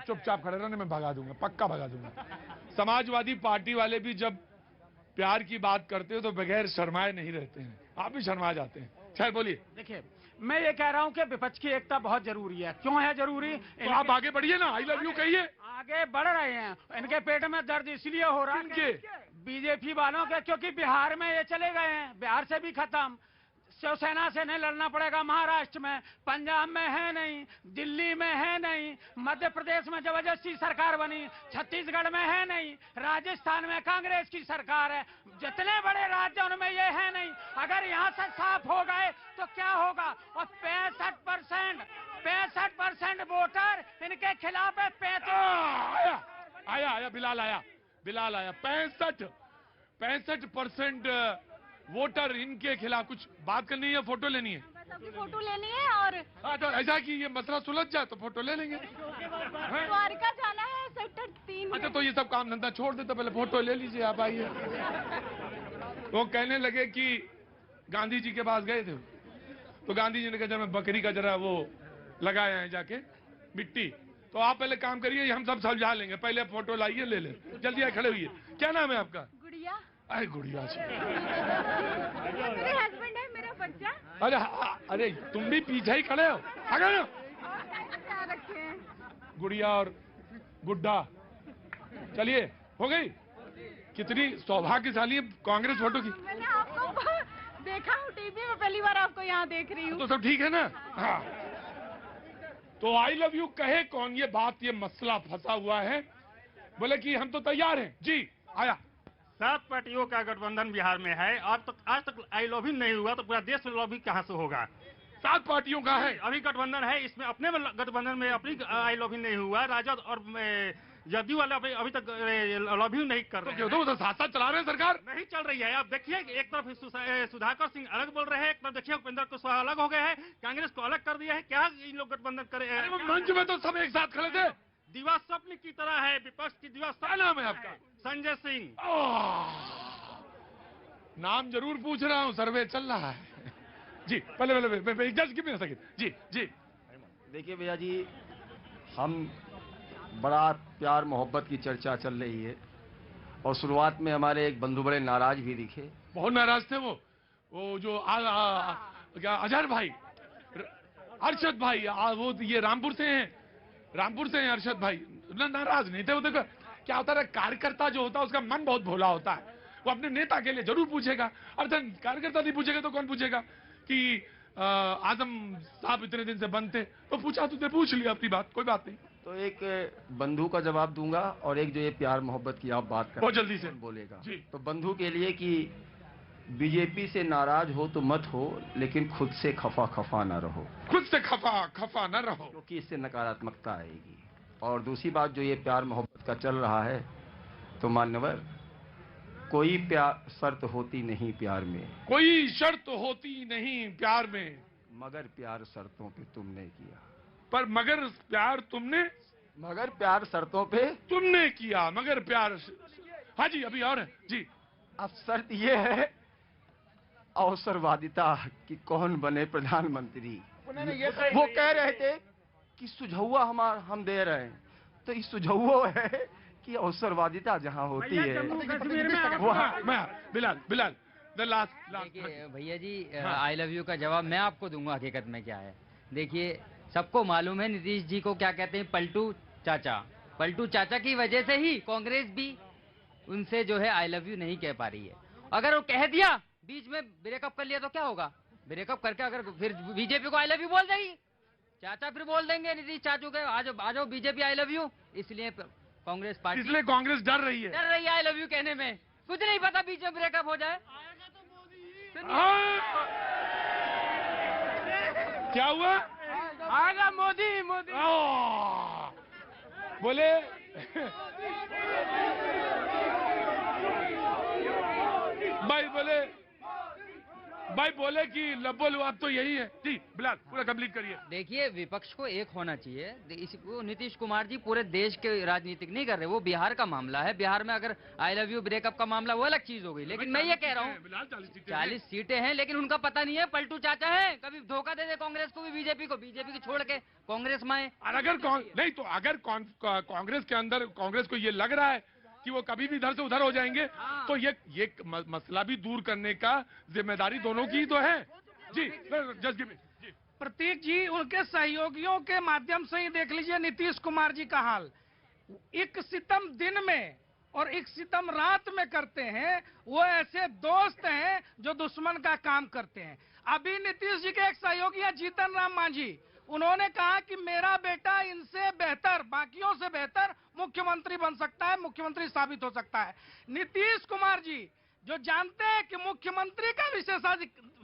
चुपचाप खड़े रहने, मैं भगा दूंगा, पक्का भगा दूंगा। समाजवादी पार्टी वाले भी जब प्यार की बात करते हो तो बगैर शर्माए नहीं रहते हैं, आप भी शर्मा जाते हैं। खैर बोलिए। देखिए, मैं ये कह रहा हूँ कि विपक्ष की एकता बहुत जरूरी है। क्यों है जरूरी? तो आप आगे बढ़िए ना, आई लव यू कहिए। आगे बढ़ रहे हैं, इनके पेट में दर्द इसलिए हो रहा है बीजेपी वालों के, क्योंकि बिहार में ये चले गए हैं, बिहार से भी खत्म। शिवसेना से नहीं लड़ना पड़ेगा महाराष्ट्र में, पंजाब में है नहीं, दिल्ली में है नहीं, मध्य प्रदेश में जबरदस्ती सरकार बनी, छत्तीसगढ़ में है नहीं, राजस्थान में कांग्रेस की सरकार है, जितने बड़े राज्य उनमें ये है नहीं। अगर यहाँ से साफ हो गए तो क्या होगा? और 65% वोटर इनके खिलाफ है। 35 आया बिलाल आया 65% वोटर इनके खिलाफ। कुछ बात करनी है, फोटो लेनी है? सबकी फोटो लेनी है। और तो ऐसा कि ये मसला सुलझ जाए तो फोटो ले लेंगे। द्वारका जाना है सेक्टर 3 में। अच्छा, तो ये सब काम धंधा छोड़ देते, पहले फोटो ले लीजिए, आप आइए। वो कहने लगे कि गांधी जी के पास गए थे, तो गांधी जी ने कहा मैं बकरी का जरा वो लगाए हैं जाके मिट्टी। तो आप पहले काम करिए, हम सब समझा लेंगे। पहले फोटो लाइए, ले ले, जल्दी आए, खड़े हुई। क्या नाम है आपका? गुड़िया। अरे गुड़िया जी, मेरे हस्बैंड है, मेरा बच्चा। अरे अरे तुम भी पीछे ही खड़े हो, आगे ना। क्या रखे हैं? गुड़िया और गुड्डा, चलिए हो गई। कितनी सौभाग्यशाली है कांग्रेस फोटो की। मैंने आपको देखा हूँ टीवी में, पहली बार आपको यहाँ देख रही हूँ। तो सब ठीक है ना? हाँ। तो आई लव यू कहे कौन? ये बात, ये मसला फंसा हुआ है। बोले कि हम तो तैयार हैं जी। आया 7 पार्टियों का गठबंधन बिहार में है। आज तक आई लव यू नहीं हुआ तो पूरा देश में लव यू कहाँ से होगा? 7 पार्टियों का है अभी गठबंधन है, इसमें अपने गठबंधन में अपनी आई लव यू नहीं हुआ। राजद और जदयू वाले अभी तक लव यू नहीं कर रहे हैं। तो साथ साथ चला रहे हैं सरकार, नहीं चल रही है। आप देखिए, एक तरफ सुधाकर सिंह अलग बोल रहे हैं, एक तरफ देखिए उपेंद्र कुशवाहा अलग हो गए हैं, कांग्रेस को अलग कर दिया है। क्या इन लोग गठबंधन करे? मंच में तो सब एक साथ खड़े थे। दीवार स्वप्न की तरह है, विपक्ष की दीवार। क्या नाम है आपका? संजय सिंह। नाम जरूर पूछ रहा हूँ, सर्वे चल रहा है जी। पहले जज गिव मी अ सेकंड जी। जी देखिए भैया जी, हम बड़ा प्यार मोहब्बत की चर्चा चल रही है और शुरुआत में हमारे एक बंधु बड़े नाराज भी दिखे। बहुत नाराज थे वो जो क्या अजहर भाई, अरशद भाई, वो ये रामपुर से हैं अरशद भाई। नाराज नहीं थे वो। देखो क्या होता है, कार्यकर्ता जो होता है उसका मन बहुत भोला होता है। वो अपने नेता के लिए जरूर पूछेगा, अर्थात कार्यकर्ता नहीं पूछेगा तो कौन पूछेगा कि आजम साहब इतने दिन से बंद थे, तो पूछा, तुझे पूछ लिया अपनी बात, कोई बात नहीं। तो एक बंधु का जवाब दूंगा और एक जो ये प्यार मोहब्बत की आप बात कर बहुत जल्दी से बोलेगा जी। तो बंधु के लिए कि बीजेपी से नाराज हो तो मत हो, लेकिन खुद से खफा ना रहो। खुद से खफा ना रहो, क्योंकि इससे नकारात्मकता आएगी। और दूसरी बात, जो ये प्यार मोहब्बत का चल रहा है, तो मान्यवर, कोई शर्त होती नहीं प्यार में, कोई शर्त होती नहीं प्यार में, मगर प्यार शर्तों पे तुमने किया। पर मगर प्यार शर्तों पे तुमने किया, मगर प्यार। हाँ जी, अभी और है जी। अब शर्त ये है अवसरवादिता कि कौन बने प्रधानमंत्री। वो कह रहे थे कि सुझाव हम दे रहे हैं, तो इस सुझाव है कि अवसरवादिता जहाँ होती है वहाँ। Bilal the last. भैया जी, आई लव यू का जवाब मैं आपको दूंगा। हकीकत में क्या है, देखिए, सबको मालूम है नीतीश जी को क्या कहते हैं, पलटू चाचा की वजह से ही कांग्रेस भी उनसे जो है आई लव यू नहीं कह पा रही है। अगर वो कह दिया, बीच में ब्रेकअप कर लिया, तो क्या होगा? ब्रेकअप करके अगर फिर बीजेपी को आई लव यू बोल देगी, चाचा फिर बोल देंगे नीतीश चाचू के, आ जाओ बीजेपी आई लव यू। इसलिए कांग्रेस पार्टी, इसलिए कांग्रेस डर रही है आई लव यू कहने में। कुछ नहीं पता, बीच में ब्रेकअप हो जाए। क्या हुआ? आएगा मोदी। बोले भाई बोले कि लब्बो आप तो यही है जी। बिलाल पूरा कंप्लीट करिए। देखिए, विपक्ष को एक होना चाहिए। इसको नीतीश कुमार जी पूरे देश के राजनीतिक नहीं कर रहे, वो बिहार का मामला है। बिहार में अगर आई लव यू ब्रेकअप का मामला, वो अलग चीज हो गई। लेकिन मैं ये कह रहा हूँ 40 सीटें हैं, लेकिन उनका पता नहीं है, पलटू चाचा है, कभी धोखा दे दे कांग्रेस को भी, बीजेपी को छोड़ के कांग्रेस में। अगर नहीं तो अगर कांग्रेस के अंदर कांग्रेस को ये लग रहा है कि वो कभी भी इधर से उधर हो जाएंगे, तो ये मसला भी दूर करने का जिम्मेदारी दोनों की तो है जी। Just give me. प्रतीक जी, उनके सहयोगियों के माध्यम से ही देख लीजिए नीतीश कुमार जी का हाल। एक सितम दिन में और एक सितम रात में करते हैं। वो ऐसे दोस्त हैं जो दुश्मन का काम करते हैं। अभी नीतीश जी के एक सहयोगी हैं जीतन राम मांझी, उन्होंने कहा कि मेरा बेटा इनसे बेहतर, बाकियों से बेहतर मुख्यमंत्री बन सकता है, मुख्यमंत्री साबित हो सकता है। नीतीश कुमार जी जो जानते हैं कि मुख्यमंत्री का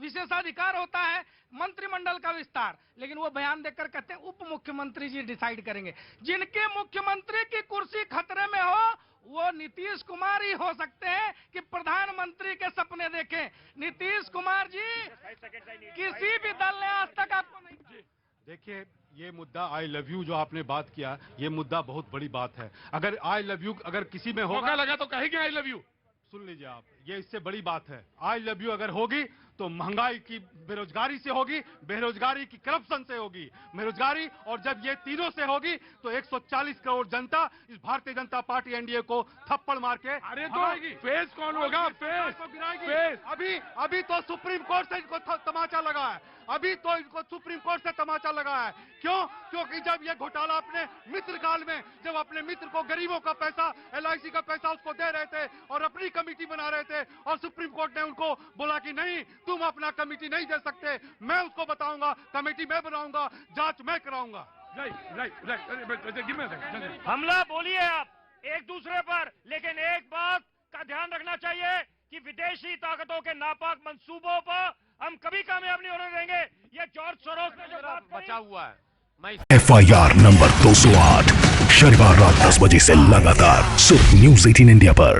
विशेषाधिकार होता है मंत्रिमंडल का विस्तार, लेकिन वो बयान देकर कहते हैं उप मुख्यमंत्री जी डिसाइड करेंगे। जिनके मुख्यमंत्री की कुर्सी खतरे में हो, वो नीतीश कुमार ही हो सकते हैं कि प्रधानमंत्री के सपने देखें। नीतीश कुमार जी किसी भी दल ने आज तक आपको नहीं। देखिए, ये मुद्दा आई लव यू जो आपने बात किया, ये मुद्दा बहुत बड़ी बात है। अगर आई लव यू अगर किसी में होगा लगा तो कहेंगे आई लव यू। सुन लीजिए आप, ये इससे बड़ी बात है। आई लव यू अगर होगी तो महंगाई की बेरोजगारी से होगी, बेरोजगारी की करप्शन से होगी, बेरोजगारी, और जब ये तीनों से होगी तो 140 करोड़ जनता इस भारतीय जनता पार्टी एनडीए को थप्पड़ मार के अरे तो फेस कौन होगा? फेस अभी तो सुप्रीम कोर्ट से इनको तमाचा लगा है, अभी तो इनको सुप्रीम कोर्ट से तमाचा लगा है। क्यों? क्योंकि जब ये घोटाला अपने मित्र काल में, जब अपने मित्र को गरीबों का पैसा, LIC का पैसा उसको दे रहे थे और अपनी कमेटी बना रहे थे, और सुप्रीम कोर्ट ने उनको बोला कि नहीं, तुम अपना कमेटी नहीं दे सकते, मैं उसको बताऊंगा, कमेटी मैं बनाऊंगा, जांच मैं कराऊंगा। हमला बोलिए आप एक दूसरे पर, लेकिन एक बात का ध्यान रखना चाहिए कि विदेशी ताकतों के नापाक मंसूबों पर हम कभी कामयाब नहीं होने देंगे। ये जॉर्ज सोरोस ने जो बात बचा हुआ है, FIR नंबर 208 शनिवार रात 10 बजे से लगातार सिर्फ न्यूज़ 18 इंडिया पर।